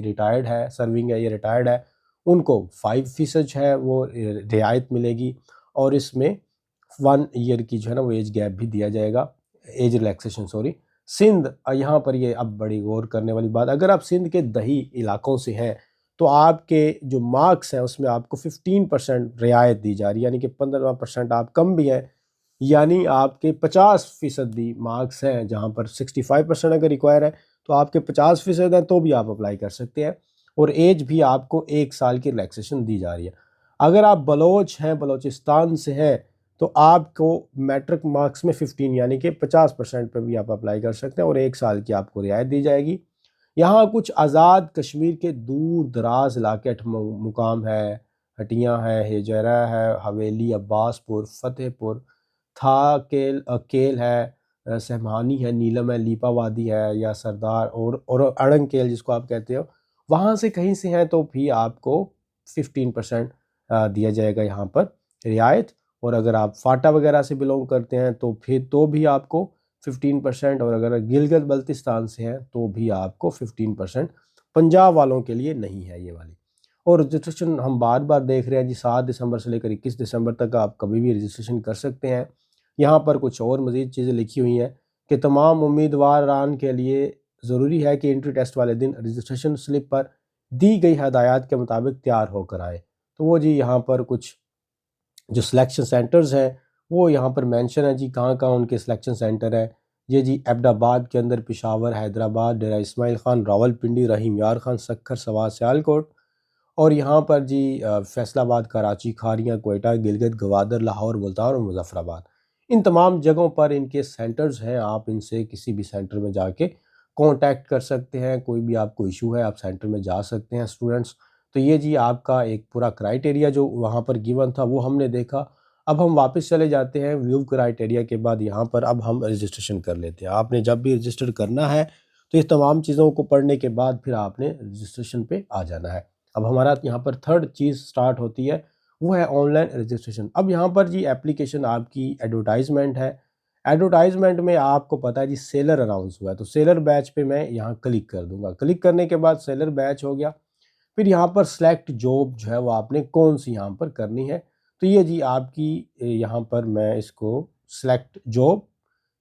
है या रिटायर्ड है, उनको 5% है वो रियायत मिलेगी और इसमें 1 ईयर की जो है ना वो एज गैप भी दिया जाएगा, एज रिलैक्सेशन सॉरी। सिंध यहाँ पर ये अब बड़ी गौर करने वाली बात, अगर आप सिंध के दही इलाकों से हैं तो आपके जो मार्क्स हैं उसमें आपको 15% रियायत दी जा रही है, यानी कि 15% आप कम भी हैं, यानी आपके 50% भी मार्क्स हैं जहाँ पर 65% अगर रिक्वायर है तो आपके 50% हैं तो भी आप अप्लाई कर सकते हैं और एज भी आपको 1 साल की रिलैक्सेशन दी जा रही है। अगर आप बलोच हैं, बलोचिस्तान से हैं, तो आपको मैट्रिक मार्क्स में 15 यानी कि 50% पे भी आप अप्लाई कर सकते हैं और 1 साल की आपको रियायत दी जाएगी। यहाँ कुछ आज़ाद कश्मीर के दूर दराज इलाके मुकाम है, हटियाँ है, हेजरा है, हवेली, अब्बासपुर, फ़तेहपुर, था केल है, सहमानी है, नीलम है, लीपा वादी है या सरदार और अड़ंग केल जिसको आप कहते हो, वहाँ से कहीं से हैं तो भी आपको 15% दिया जाएगा यहाँ पर रियायत। और अगर आप फाटा वगैरह से बिलोंग करते हैं तो फिर तो भी आपको 15% और अगर गिलगित बल्तिस्तान से हैं तो भी आपको 15%। पंजाब वालों के लिए नहीं है ये वाली। और रजिस्ट्रेशन हम बार बार देख रहे हैं जी, 7 दिसंबर से लेकर 21 दिसंबर तक आप कभी भी रजिस्ट्रेशन कर सकते हैं। यहाँ पर कुछ और मज़ीद चीज़ें लिखी हुई हैं कि तमाम उम्मीदवारान के लिए ज़रूरी है कि एंट्री टेस्ट वाले दिन रजिस्ट्रेशन स्लिप पर दी गई हदायत के मुताबिक तैयार होकर आए। तो वो जी यहाँ पर कुछ जो सिलेक्शन सेंटर्स हैं वो यहाँ पर मेंशन है जी, कहाँ कहाँ उनके सिलेक्शन सेंटर है। ये जी एबटाबाद के अंदर, पेशावर, हैदराबाद, डेरा इस्माइल ख़ान, रावलपिंडी, रहीम यार ख़ान, सक्खर, सवात, सियालकोट और यहाँ पर जी फैसलाबाद, कराची, खारियाँ, कोयटा, गिलगित, गवादर, लाहौर, मुल्तान और मुजफ्फराबाद। इन तमाम जगहों पर इनके सेंटर्स हैं, आप इनसे किसी भी सेंटर में जाके कांटेक्ट कर सकते हैं। कोई भी आपको इशू है आप सेंटर में जा सकते हैं स्टूडेंट्स। तो ये जी आपका एक पूरा क्राइटेरिया जो वहाँ पर गिवन था वो हमने देखा। अब हम वापस चले जाते हैं व्यू क्राइटेरिया के बाद, यहाँ पर अब हम रजिस्ट्रेशन कर लेते हैं। आपने जब भी रजिस्टर करना है तो इस तमाम चीज़ों को पढ़ने के बाद फिर आपने रजिस्ट्रेशन पे आ जाना है। अब हमारा यहाँ पर थर्ड चीज़ स्टार्ट होती है, वो है ऑनलाइन रजिस्ट्रेशन। अब यहाँ पर जी एप्लीकेशन आपकी एडवर्टाइजमेंट है। एडवर्टाइजमेंट में आपको पता है जी सेलर अनाउंस हुआ है, तो सेलर बैच पे मैं यहाँ क्लिक कर दूंगा। क्लिक करने के बाद सेलर बैच हो गया। फिर यहाँ पर सेलेक्ट जॉब जो है वो आपने कौन सी यहाँ पर करनी है, तो ये जी आपकी यहाँ पर मैं इसको सेलेक्ट जॉब,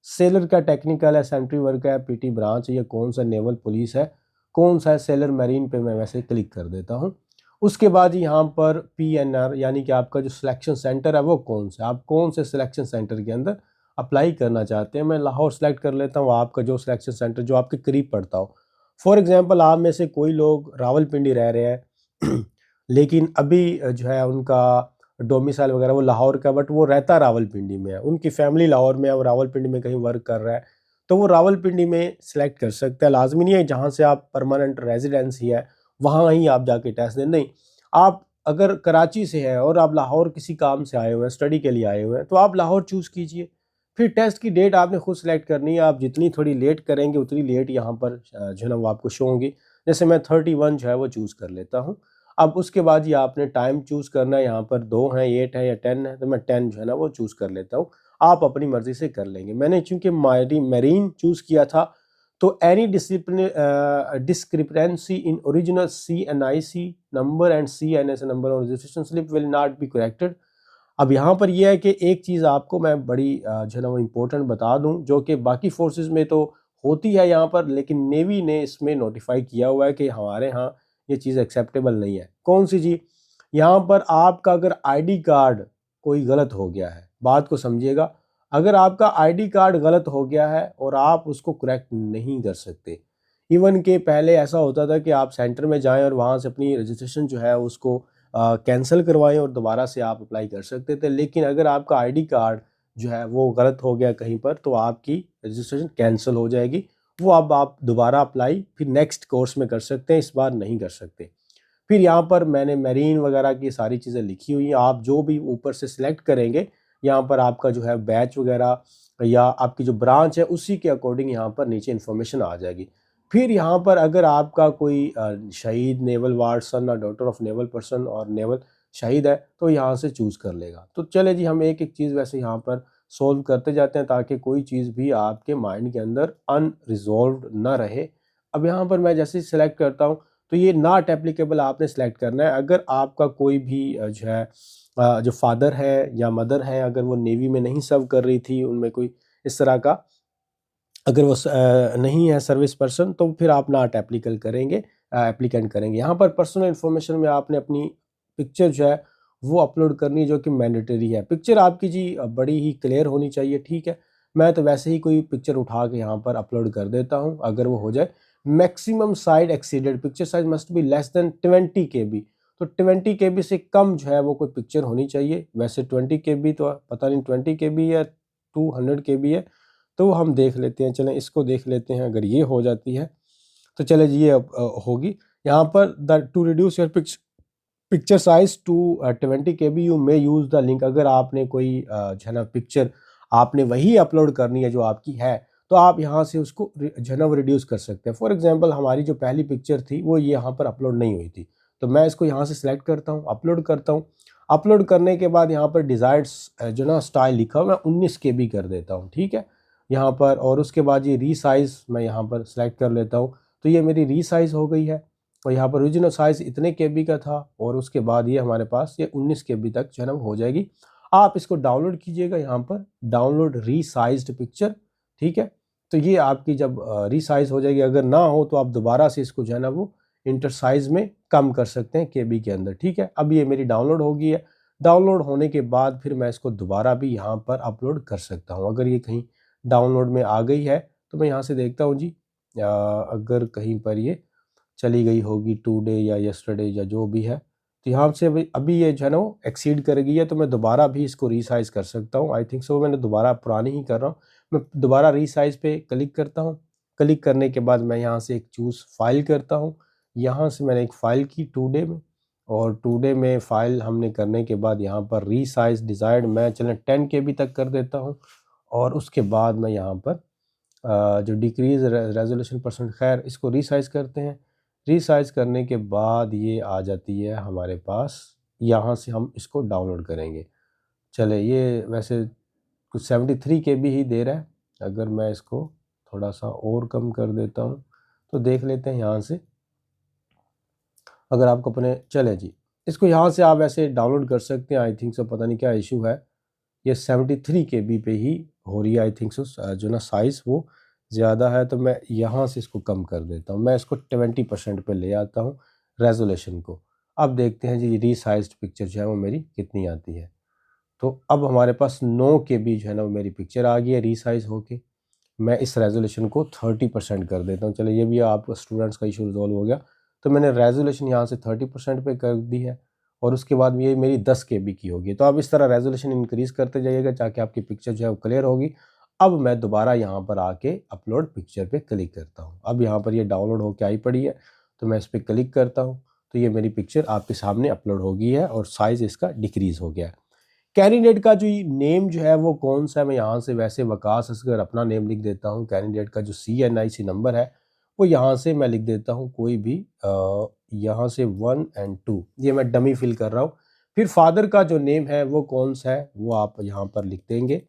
सेलर का टेक्निकल है, सेंट्री वर्क है, पीटी ब्रांच है, ये कौन सा नेवल पुलिस है, कौन सा है सेलर मरीन पे मैं वैसे क्लिक कर देता हूँ। उसके बाद यहाँ पर पीएनआर यानी कि आपका जो सिलेक्शन सेंटर है वो कौन सा, आप कौन से सिलेक्शन सेंटर के अंदर अप्लाई करना चाहते हैं। मैं लाहौर सेलेक्ट कर लेता हूँ, आपका जो सिलेक्शन सेंटर जो आपके करीब पड़ता हो। फॉर एग्जांपल आप में से कोई लोग रावलपिंडी रह रहे हैं लेकिन अभी जो है उनका डोमिसाइल वगैरह वो लाहौर का, बट वो रहता रावलपिंडी में है, उनकी फैमिली लाहौर में है, वो रावलपिंडी में कहीं वर्क कर रहा है, तो वो रावलपिंडी में सिलेक्ट कर सकता है। लाजमी नहीं है जहाँ से आप परमानेंट रेजिडेंसी है वहाँ ही आप जाके टेस्ट दें, नहीं। आप अगर कराची से है और आप लाहौर किसी काम से आए हुए हैं, स्टडी के लिए आए हुए हैं, तो आप लाहौर चूज़ कीजिए। फिर टेस्ट की डेट आपने खुद सेलेक्ट करनी है, आप जितनी थोड़ी लेट करेंगे उतनी लेट यहाँ पर जो है ना वो आपको शो होंगी। जैसे मैं 31 जो है वो चूज़ कर लेता हूँ। अब उसके बाद ये आपने टाइम चूज़ करना है, यहाँ पर 2 हैं, 8 है या 10 है, तो मैं 10 जो है ना वो चूज़ कर लेता हूँ। आप अपनी मर्ज़ी से कर लेंगे। मैंने चूँकि मैरीन चूज़ किया था, तो any discrepancy in original CNIC number and CNS number on registration slip will not be corrected। अब यहाँ पर यह है कि एक चीज़ आपको मैं बड़ी जो है ना वो इम्पोर्टेंट बता दूँ, जो कि बाकी फोर्सेस में तो होती है यहाँ पर, लेकिन नेवी ने इसमें नोटिफाई किया हुआ है कि हमारे यहाँ ये चीज़ एक्सेप्टेबल नहीं है। कौन सी जी? यहाँ पर आपका अगर आईडी कार्ड कोई गलत हो गया है, बात को समझिएगा, अगर आपका आईडी कार्ड गलत हो गया है और आप उसको करेक्ट नहीं कर सकते, इवन के पहले ऐसा होता था कि आप सेंटर में जाएं और वहाँ से अपनी रजिस्ट्रेशन जो है उसको कैंसिल करवाएं और दोबारा से आप अप्लाई कर सकते थे, लेकिन अगर आपका आईडी कार्ड जो है वो गलत हो गया कहीं पर, तो आपकी रजिस्ट्रेशन कैंसिल हो जाएगी। वो अब आप दोबारा अप्लाई फिर नेक्स्ट कोर्स में कर सकते हैं, इस बार नहीं कर सकते। फिर यहाँ पर मैंने मैरीन वगैरह की सारी चीज़ें लिखी हुई हैं, आप जो भी ऊपर से सिलेक्ट करेंगे यहाँ पर आपका जो है बैच वगैरह या आपकी जो ब्रांच है उसी के अकॉर्डिंग यहाँ पर नीचे इन्फॉर्मेशन आ जाएगी। फिर यहाँ पर अगर आपका कोई शहीद नेवल वार्ड सन और डॉक्टर ऑफ नेवल पर्सन और नेवल शहीद है, तो यहाँ से चूज़ कर लेगा। तो चले जी हम एक एक चीज़ वैसे यहाँ पर सोल्व करते जाते हैं ताकि कोई चीज़ भी आपके माइंड के अंदर अनरिजॉल्व ना रहे। अब यहाँ पर मैं जैसे सिलेक्ट करता हूँ, तो ये नॉट एप्लीकेबल आपने सेलेक्ट करना है। अगर आपका कोई भी जो है जो फादर है या मदर है, अगर वो नेवी में नहीं सर्व कर रही थी, उनमें कोई इस तरह का अगर वो नहीं है सर्विस पर्सन, तो फिर आप नॉट एप्लीकल करेंगे, एप्लीकेंट करेंगे। यहाँ पर पर्सनल इन्फॉर्मेशन में आपने अपनी पिक्चर जो है वो अपलोड करनी है, जो कि मैंडेटरी है। पिक्चर आपकी जी बड़ी ही क्लियर होनी चाहिए, ठीक है। मैं तो वैसे ही कोई पिक्चर उठा के यहाँ पर अपलोड कर देता हूँ, अगर वो हो जाए। Maximum side exceeded, picture size must be less than 20 KB। तो 20 KB से कम जो है वो कोई पिक्चर होनी चाहिए। वैसे 20 KB तो पता नहीं 20 KB या 200 KB है, तो हम देख लेते हैं। चलें इसको देख लेते हैं, अगर ये हो जाती है तो चले जी ये होगी। यहाँ पर to reduce your picture size to 20 KB you may use the link. अगर आपने कोई जो है ना पिक्चर आपने वही अपलोड करनी है जो आपकी है, तो आप यहाँ से उसको जो है ना वो रिड्यूस कर सकते हैं। फॉर एग्जांपल हमारी जो पहली पिक्चर थी वो ये यहाँ पर अपलोड नहीं हुई थी, तो मैं इसको यहाँ से सिलेक्ट करता हूँ, अपलोड करता हूँ। अपलोड करने के बाद यहाँ पर डिज़ायर्ड जो ना स्टाइल लिखा हुआ, मैं 19 KB कर देता हूँ, ठीक है यहाँ पर। और उसके बाद ये रीसाइज़ मैं यहाँ पर सिलेक्ट कर लेता हूँ, तो ये मेरी रीसाइज़ हो गई है। और यहाँ पर ओरिजिनल साइज़ इतने KB का था, और उसके बाद ये हमारे पास ये 19 KB तक जो है ना हो जाएगी। आप इसको डाउनलोड कीजिएगा, यहाँ पर डाउनलोड रीसाइज्ड पिक्चर, ठीक है। तो ये आपकी जब रीसाइज हो जाएगी, अगर ना हो तो आप दोबारा से इसको जो है ना वो इंटर साइज में कम कर सकते हैं KB के अंदर, ठीक है। अब ये मेरी डाउनलोड हो गई है। डाउनलोड होने के बाद फिर मैं इसको दोबारा भी यहाँ पर अपलोड कर सकता हूँ। अगर ये कहीं डाउनलोड में आ गई है तो मैं यहाँ से देखता हूँ जी, अगर कहीं पर ये चली गई होगी टुडे या यस्टरडे या जो भी है, तो यहाँ से अभी ये जो है ना वो एक्सीड कर गई है, तो मैं दोबारा भी इसको रीसाइज कर सकता हूँ। आई थिंक सो मैंने दोबारा पुरानी ही कर रहा हूँ। मैं दोबारा रीसाइज पे क्लिक करता हूँ। क्लिक करने के बाद मैं यहाँ से एक चूज़ फाइल करता हूँ। यहाँ से मैंने एक फ़ाइल की टुडे में, और टुडे में फ़ाइल हमने करने के बाद यहाँ पर रीसाइज डिज़ायर्ड मैं चलें 10 KB तक कर देता हूँ। और उसके बाद मैं यहाँ पर जो डिक्रीज़ रेजोल्यूशन परसेंट, खैर इसको रीसाइज करते हैं। रीसाइज करने के बाद ये आ जाती है हमारे पास यहाँ से हम इसको डाउनलोड करेंगे। चले, ये वैसे कुछ 73 KB ही दे रहा है। अगर मैं इसको थोड़ा सा और कम कर देता हूँ तो देख लेते हैं यहाँ से। अगर आपको अपने चले जी, इसको यहाँ से आप ऐसे डाउनलोड कर सकते हैं। आई थिंक सो, पता नहीं क्या इशू है, ये 73 KB पे ही हो रही है आई थिंक सो। जो ना साइज़ वो ज़्यादा है, तो मैं यहाँ से इसको कम कर देता हूँ। मैं इसको 20% पे ले आता हूँ रेजोल्यूशन को। अब देखते हैं जी रीसाइज्ड पिक्चर जो है वो मेरी कितनी आती है। तो अब हमारे पास 9 KB जो है ना वो मेरी पिक्चर आ गई है रीसाइज होके। मैं इस रेजोल्यूशन को 30% कर देता हूँ। चलो, ये भी आप स्टूडेंट्स का इशू रिजॉल्व हो गया। तो मैंने रेजोल्यूशन यहाँ से 30% पे कर दी है और उसके बाद ये मेरी 10 KB की होगी। तो आप इस तरह रेजोल्यूशन इंक्रीज़ करते जाइएगा ताकि आपकी पिक्चर जो है वो क्लियर होगी। अब मैं दोबारा यहाँ पर आके अपलोड पिक्चर पे क्लिक करता हूँ। अब यहाँ पर ये डाउनलोड होके आई पड़ी है, तो मैं इस पर क्लिक करता हूँ तो ये मेरी पिक्चर आपके सामने अपलोड हो गई है और साइज़ इसका डिक्रीज़ हो गया है। कैंडिडेट का जो नेम जो है वो कौन सा है, मैं यहाँ से वैसे वकास असगर अपना नेम लिख देता हूँ। कैंडिडेट का जो CNIC नंबर है वो यहाँ से मैं लिख देता हूँ कोई भी, यहाँ से 1 और 2, ये मैं डमी फिल कर रहा हूँ। फिर फादर का जो नेम है वो कौन सा है वो आप यहाँ पर लिख देंगे।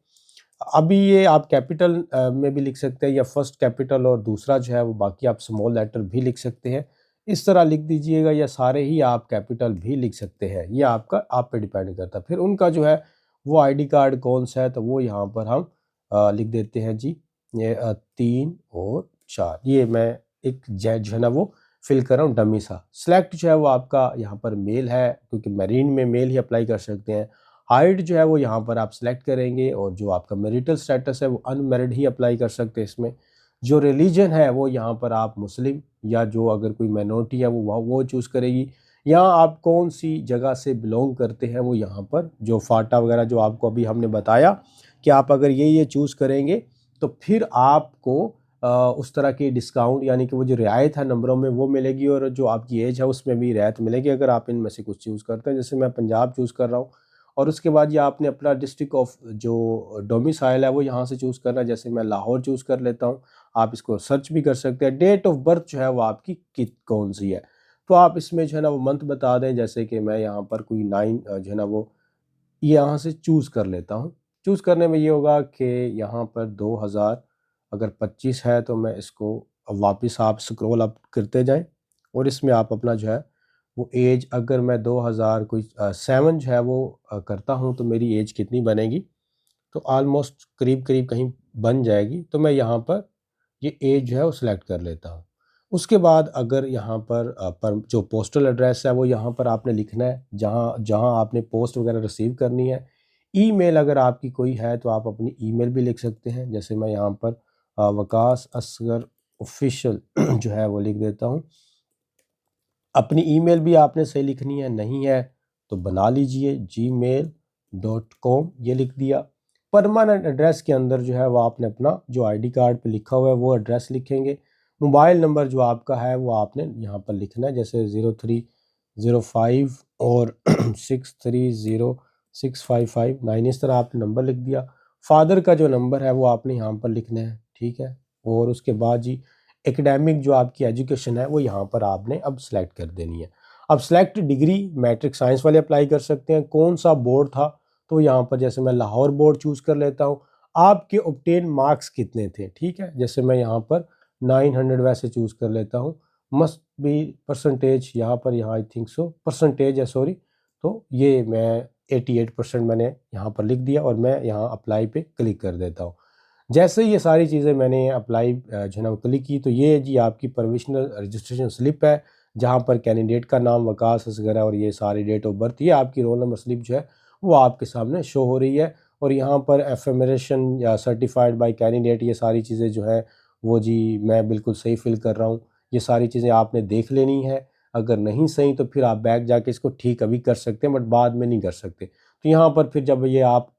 अभी ये आप कैपिटल में भी लिख सकते हैं या फर्स्ट कैपिटल और दूसरा जो है वो बाकी आप स्मॉल लेटर भी लिख सकते हैं। इस तरह लिख दीजिएगा या सारे ही आप कैपिटल भी लिख सकते हैं, ये आपका आप पे डिपेंड करता है। फिर उनका जो है वो आईडी कार्ड कौन सा है तो वो यहाँ पर हम लिख देते हैं जी, ये 3 और 4। ये मैं एक जो है ना वो फिल कर रहा हूँ डमी सा। सिलेक्ट जो है वो आपका यहाँ पर मेल है, क्योंकि मैरीन में मेल ही अप्लाई कर सकते हैं। हाइट जो है वो यहाँ पर आप सिलेक्ट करेंगे और जो आपका मैरिटल स्टेटस है वो अनमैरिड ही अप्लाई कर सकते हैं इसमें। जो रिलीजन है वो यहाँ पर आप मुस्लिम या जो अगर कोई माइनॉरिटी है वो चूज़ करेगी। यहाँ आप कौन सी जगह से बिलोंग करते हैं वो यहाँ पर जो फाटा वगैरह जो आपको अभी हमने बताया कि आप अगर ये चूज़ करेंगे तो फिर आपको उस तरह की डिस्काउंट यानी कि वो जो रियायत है नंबरों में वो मिलेगी और जो आपकी एज है उसमें भी रियायत मिलेगी अगर आप इनमें से कुछ चूज़ करते हैं। जैसे मैं पंजाब चूज़ कर रहा हूँ और उसके बाद ये आपने अपना डिस्ट्रिक्ट ऑफ जो डोमिसाइल है वो यहाँ से चूज़ करना है। जैसे मैं लाहौर चूज़ कर लेता हूँ, आप इसको सर्च भी कर सकते हैं। डेट ऑफ बर्थ जो है वो आपकी कौन सी है तो आप इसमें जो है ना वो मंथ बता दें। जैसे कि मैं यहाँ पर कोई 9 जो है ना वो यहाँ से चूज़ कर लेता हूँ। चूज़ करने में ये होगा कि यहाँ पर 2000 अगर 25 है तो मैं इसको अब वापस आप स्क्रॉल अप करते जाएं और इसमें आप अपना जो है वो एज, अगर मैं 2000 कोई 7 जो है वो करता हूँ तो मेरी एज कितनी बनेगी, तो ऑलमोस्ट करीब करीब कहीं बन जाएगी। तो मैं यहाँ पर ये एज जो है वो सिलेक्ट कर लेता हूँ। उसके बाद अगर यहाँ पर जो पोस्टल एड्रेस है वो यहाँ पर आपने लिखना है जहाँ जहाँ आपने पोस्ट वगैरह रिसीव करनी है। ईमेल अगर आपकी कोई है तो आप अपनी ईमेल भी लिख सकते हैं। जैसे मैं यहाँ पर वकास असगर ऑफिशियल जो है वो लिख देता हूँ। अपनी ईमेल भी आपने सही लिखनी है, नहीं है तो बना लीजिए gmail.com, ये लिख दिया। परमानेंट एड्रेस के अंदर जो है वो आपने अपना जो आईडी कार्ड पे लिखा हुआ है वो एड्रेस लिखेंगे। मोबाइल नंबर जो आपका है वो आपने यहाँ पर लिखना है, जैसे 0305 और 630655 इस तरह आपने नंबर लिख दिया। फादर का जो नंबर है वो आपने यहाँ पर लिखना है, ठीक है। और उसके बाद जी एकेडमिक जो आपकी एजुकेशन है वो यहाँ पर आपने अब सेलेक्ट कर देनी है। अब सेलेक्ट डिग्री मैट्रिक साइंस वाले अप्लाई कर सकते हैं। कौन सा बोर्ड था तो यहाँ पर जैसे मैं लाहौर बोर्ड चूज़ कर लेता हूँ। आपके ऑब्टेन मार्क्स कितने थे, ठीक है। जैसे मैं यहाँ पर 900 वैसे चूज़ कर लेता हूँ। मस्ट बी परसेंटेज यहाँ पर, यहाँ आई थिंक सो परसेंटेज है, सॉरी। तो ये मैं 88% मैंने यहाँ पर लिख दिया और मैं यहाँ अप्लाई पे क्लिक कर देता हूँ। जैसे ये सारी चीज़ें मैंने अप्लाई जो है ना क्लिक की तो ये जी आपकी प्रोविजनल रजिस्ट्रेशन स्लिप है जहाँ पर कैंडिडेट का नाम वकास असगर है और ये सारी डेट ऑफ बर्थ, ये आपकी रोल नंबर स्लिप जो है वो आपके सामने शो हो रही है। और यहाँ पर एफर्मेशन या सर्टिफाइड बाय कैंडिडेट, ये सारी चीज़ें जो है वो जी मैं बिल्कुल सही फिल कर रहा हूँ। ये सारी चीज़ें आपने देख लेनी है। अगर नहीं सही तो फिर आप बैक जाके इसको ठीक अभी कर सकते हैं बट बाद में नहीं कर सकते। तो यहाँ पर फिर जब ये आप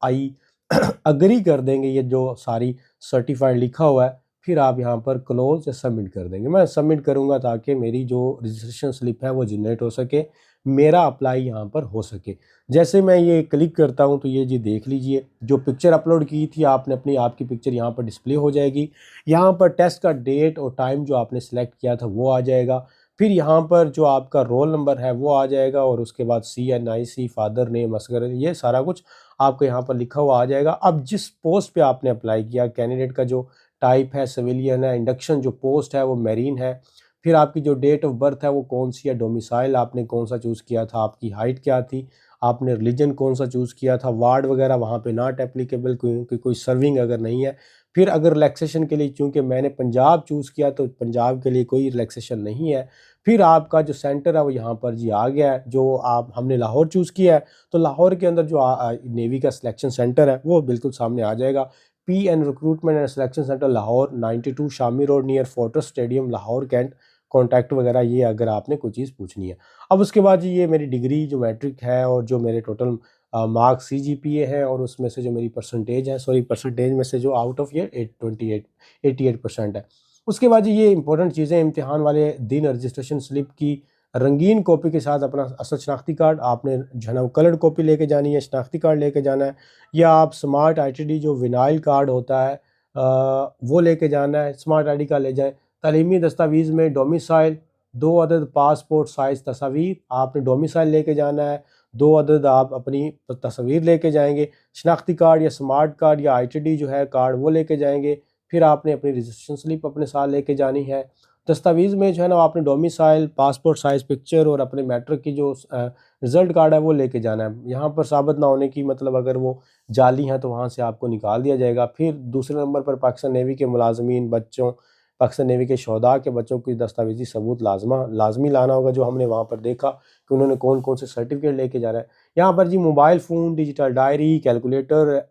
अग्री कर देंगे, ये जो सारी सर्टिफाइड लिखा हुआ है, फिर आप यहाँ पर क्लोज या सबमिट कर देंगे। मैं सबमिट करूँगा ताकि मेरी जो रजिस्ट्रेशन स्लिप है वो जनरेट हो सके, मेरा अप्लाई यहाँ पर हो सके। जैसे मैं ये क्लिक करता हूँ तो ये जी देख लीजिए जो पिक्चर अपलोड की थी आपने अपनी, आपकी पिक्चर यहाँ पर डिस्प्ले हो जाएगी। यहाँ पर टेस्ट का डेट और टाइम जो आपने सेलेक्ट किया था वो आ जाएगा। फिर यहाँ पर जो आपका रोल नंबर है वो आ जाएगा और उसके बाद CNIC, फादर नेम, असगर, ये सारा कुछ आपको यहाँ पर लिखा हुआ आ जाएगा। अब जिस पोस्ट पे आपने अप्लाई किया, कैंडिडेट का जो टाइप है सिविलियन है, इंडक्शन जो पोस्ट है वो मैरीन है, फिर आपकी जो डेट ऑफ बर्थ है वो कौन सी है, डोमिसाइल आपने कौन सा चूज़ किया था, आपकी हाइट क्या थी, आपने रिलीजन कौन सा चूज़ किया था, वार्ड वगैरह वहाँ पे नॉट एप्लीकेबल क्योंकि कोई सर्विंग अगर नहीं है। फिर अगर रिलैक्सेशन के लिए, चूँकि मैंने पंजाब चूज़ किया तो पंजाब के लिए कोई रिलैक्सेशन नहीं है। फिर आपका जो सेंटर है वो यहाँ पर जी आ गया है, जो आप हमने लाहौर चूज़ किया है तो लाहौर के अंदर जो नेवी का सिलेक्शन सेंटर है वो बिल्कुल सामने आ जाएगा। PN recruitment and selection centre Lahore, 92 Shami Road near Fortress Stadium Lahore Cantt, contact वगैरह ये अगर आपने कोई चीज़ पूछनी है। अब उसके बाद जी ये मेरी डिग्री जो मैट्रिक है और जो मेरे टोटल मार्क्स CGPA है और उसमें से जो मेरी परसेंटेज है, सॉरी परसेंटेज में से जो आउट ऑफ ये 88% है। उसके बाद जी ये इंपॉर्टेंट चीज़ें, इम्तिहान वाले दिन रजिस्ट्रेशन स्लिप की रंगीन कॉपी के साथ अपना असल शनाख्ती कार्ड आपने जो है ना कलर्ड कॉपी लेके जानी है, शनाख्ती कार्ड लेके जाना है, या आप स्मार्ट ITD जो विनाइल कार्ड होता है वो लेके जाना है, स्मार्ट ID कार्ड ले जाएं। तालीमी दस्तावेज़ में डोमिसाइल, 2 अदद पासपोर्ट साइज़ तस्वीर आपने डोमिसाइल लेके जाना है, 2 अदद आप अपनी तस्वीर लेके जाएंगे, शनाख्ती कार्ड या स्मार्ट कार्ड या ITD जो है कार्ड वो लेके जाएंगे। फिर आपने अपनी रजिस्ट्रेशन स्लिप अपने साथ लेके जानी है। दस्तावेज़ में जो है ना आपने डोमिसाइल, पासपोर्ट साइज़ पिक्चर और अपने मैट्रिक की जो रिज़ल्ट कार्ड है वो लेके जाना है। यहाँ पर साबित ना होने की मतलब अगर वो जाली हैं तो वहाँ से आपको निकाल दिया जाएगा। फिर दूसरे नंबर पर पाकिस्तान नेवी के मुलाज़मीन बच्चों, पाकिस्तान नेवी के शोहदा के बच्चों की दस्तावेज़ी सबूत लाज़मी लाना होगा, जो हमने वहाँ पर देखा कि उन्होंने कौन-कौन से सर्टिफ़िकेट लेके जाना है। यहाँ पर जी mobile phone, digital diary, calculator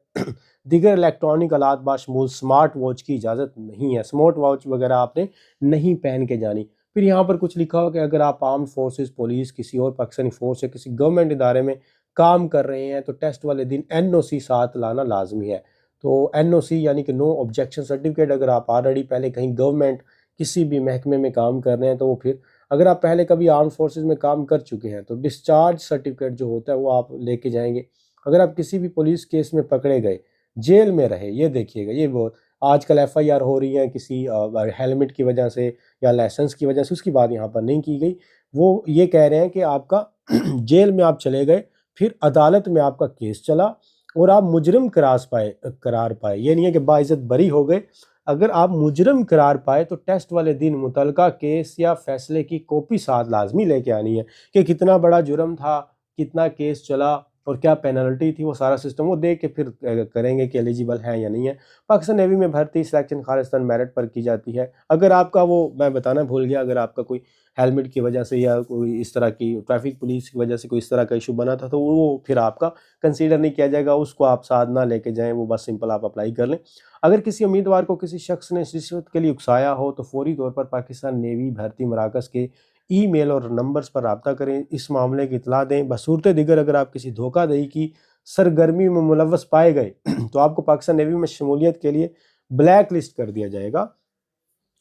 दीगर इलेक्ट्रॉनिक आलात बाशमूल स्मार्ट वॉच की इजाज़त नहीं है। स्मार्ट वॉच वगैरह आपने नहीं पहन के जानी। फिर यहाँ पर कुछ लिखा हो कि अगर आप आर्म्ड फोर्सेस, पुलिस, किसी और पाकिस्तानी फ़ोर्स या किसी गवर्नमेंट इदारे में काम कर रहे हैं तो टेस्ट वाले दिन NOC साथ लाना लाज़मी है। तो NOC यानी कि नो ऑब्जेक्शन सर्टिफिकेट, अगर आप ऑलरेडी पहले कहीं गवर्नमेंट किसी भी महकमे में काम कर रहे हैं तो वो फिर अगर आप पहले कभी आर्म्ड फोर्सेस में काम कर चुके हैं तो डिस्चार्ज सर्टिफिकेट जो होता है वो आप लेके जाएंगे। अगर आप किसी भी पुलिस केस में पकड़े गए, जेल में रहे, ये देखिएगा, ये बहुत आजकल FIR हो रही है किसी हेलमेट की वजह से या लाइसेंस की वजह से, उसकी बात यहाँ पर नहीं की गई। वो ये कह रहे हैं कि आपका जेल में आप चले गए, फिर अदालत में आपका केस चला और आप मुजरिम करार पाए, ये नहीं है कि बाइज्जत बरी हो गए। अगर आप मुजरिम करार पाए तो टेस्ट वाले दिन मुतलका केस या फैसले की कॉपी साथ लाजमी लेके आनी है कि कितना बड़ा जुर्म था, कितना केस चला और क्या पेनल्टी थी, वो सारा सिस्टम वो देख के फिर करेंगे कि एलिजिबल हैं या नहीं है। पाकिस्तान नेवी में भर्ती सिलेक्शन खालिस्तान मेरिट पर की जाती है। अगर आपका वो मैं बताना भूल गया, अगर आपका कोई हेलमेट की वजह से या कोई इस तरह की ट्रैफिक पुलिस की वजह से कोई इस तरह का इशू बना था तो वो फिर आपका कंसीडर नहीं किया जाएगा, उसको आप साथ ना लेके जाएं, वो बस सिंपल आप अप्लाई कर लें। अगर किसी उम्मीदवार को किसी शख्स ने रिश्वत के लिए उकसाया हो तो फौरी तौर पर पाकिस्तान नेवी भर्ती मराकज़ के ईमेल और नंबर्स पर राब्ता करें, इस मामले की इत्तला दें। बसूरत दिगर अगर आप किसी धोखाधड़ी की सरगर्मी में मुलव्वस पाए गए तो आपको पाकिस्तान नेवी में शमूलियत के लिए ब्लैक लिस्ट कर दिया जाएगा।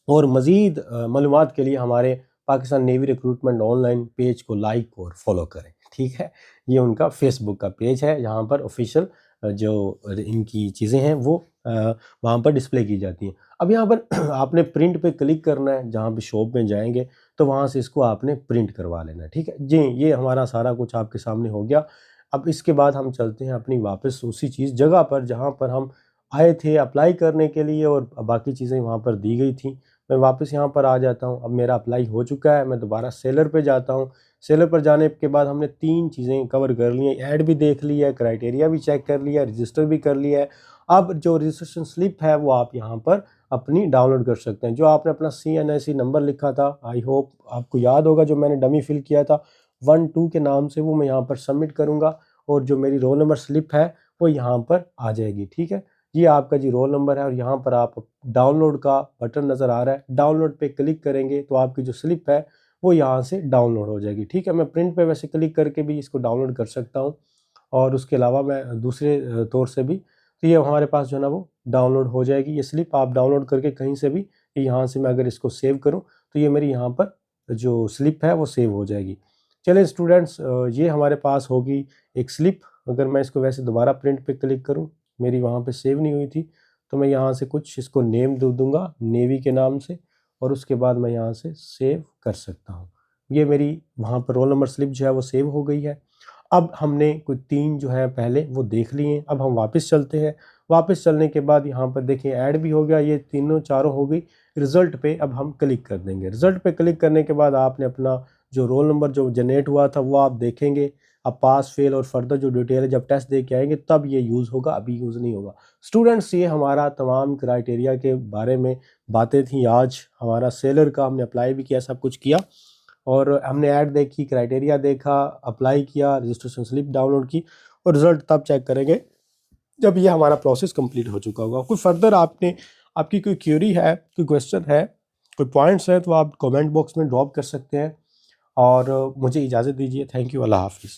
और मज़ीद मालूमात के लिए हमारे Pakistan navy recruitment online page को लाइक और फॉलो करें, ठीक है। ये उनका फेसबुक का पेज है, यहाँ पर ऑफिशियल जो इनकी चीज़ें हैं वो वहाँ पर डिस्प्ले की जाती हैं। अब यहाँ पर आपने प्रिंट पे क्लिक करना है, जहाँ पे शॉप में जाएंगे तो वहाँ से इसको आपने प्रिंट करवा लेना है, ठीक है जी। ये हमारा सारा कुछ आपके सामने हो गया। अब इसके बाद हम चलते हैं अपनी वापस उसी चीज़ जगह पर जहाँ पर हम आए थे अप्लाई करने के लिए और बाकी चीज़ें वहाँ पर दी गई थी। मैं वापस यहाँ पर आ जाता हूँ। अब मेरा अप्लाई हो चुका है, मैं दोबारा सेलर पे जाता हूँ। सेलर पर जाने के बाद हमने 3 चीज़ें कवर कर ली हैं, ऐड भी देख लिया है, क्राइटेरिया भी चेक कर लिया है, रजिस्टर भी कर लिया है। अब जो रजिस्ट्रेशन स्लिप है वो आप यहाँ पर अपनी डाउनलोड कर सकते हैं। जो आपने अपना CNIC नंबर लिखा था, आई होप आपको याद होगा, जो मैंने डमी फिल किया था 1-2 के नाम से, वो मैं यहाँ पर सबमिट करूँगा और जो मेरी रोल नंबर स्लिप है वो यहाँ पर आ जाएगी, ठीक है। ये आपका जी रोल नंबर है और यहाँ पर आप डाउनलोड का बटन नज़र आ रहा है, डाउनलोड पे क्लिक करेंगे तो आपकी जो स्लिप है वो यहाँ से डाउनलोड हो जाएगी, ठीक है। मैं प्रिंट पे वैसे क्लिक करके भी इसको डाउनलोड कर सकता हूँ और उसके अलावा मैं दूसरे तौर से भी, तो ये हमारे पास जो है ना वो डाउनलोड हो जाएगी। ये स्लिप आप डाउनलोड करके कहीं से भी, यहाँ से मैं अगर इसको सेव करूँ तो ये मेरी यहाँ पर जो स्लिप है वो सेव हो जाएगी। चलिए स्टूडेंट्स, ये हमारे पास होगी एक स्लिप। अगर मैं इसको वैसे दोबारा प्रिंट पे क्लिक करूँ, मेरी वहाँ पे सेव नहीं हुई थी, तो मैं यहाँ से कुछ इसको नेम दे दूँगा नेवी के नाम से और उसके बाद मैं यहाँ से सेव कर सकता हूँ। ये मेरी वहाँ पर रोल नंबर स्लिप जो है वो सेव हो गई है। अब हमने कोई 3 जो है पहले वो देख लिए हैं। अब हम वापस चलते हैं। वापस चलने के बाद यहाँ पर देखिए ऐड भी हो गया, ये तीनों चारों हो गई। रिज़ल्ट पे अब हम क्लिक कर देंगे। रिज़ल्ट पे क्लिक करने के बाद आपने अपना जो रोल नंबर जो जनरेट हुआ था वो आप देखेंगे। अब पास फेल और फर्दर जो डिटेल है जब टेस्ट दे के आएंगे तब ये यूज़ होगा, अभी यूज़ नहीं होगा। स्टूडेंट्स, ये हमारा तमाम क्राइटेरिया के बारे में बातें थी। आज हमारा सेलर का हमने अप्लाई भी किया, सब कुछ किया और हमने ऐड देखी, क्राइटेरिया देखा, अप्लाई किया, रजिस्ट्रेशन स्लिप डाउनलोड की और रिज़ल्ट तब चेक करेंगे जब ये हमारा प्रोसेस कंप्लीट हो चुका होगा। कोई फर्दर आपकी कोई क्वेरी है, कोई क्वेश्चन है, कोई पॉइंट्स है तो आप कमेंट बॉक्स में ड्रॉप कर सकते हैं और मुझे इजाज़त दीजिए। Thank you. अल्लाह हाफ़िज़।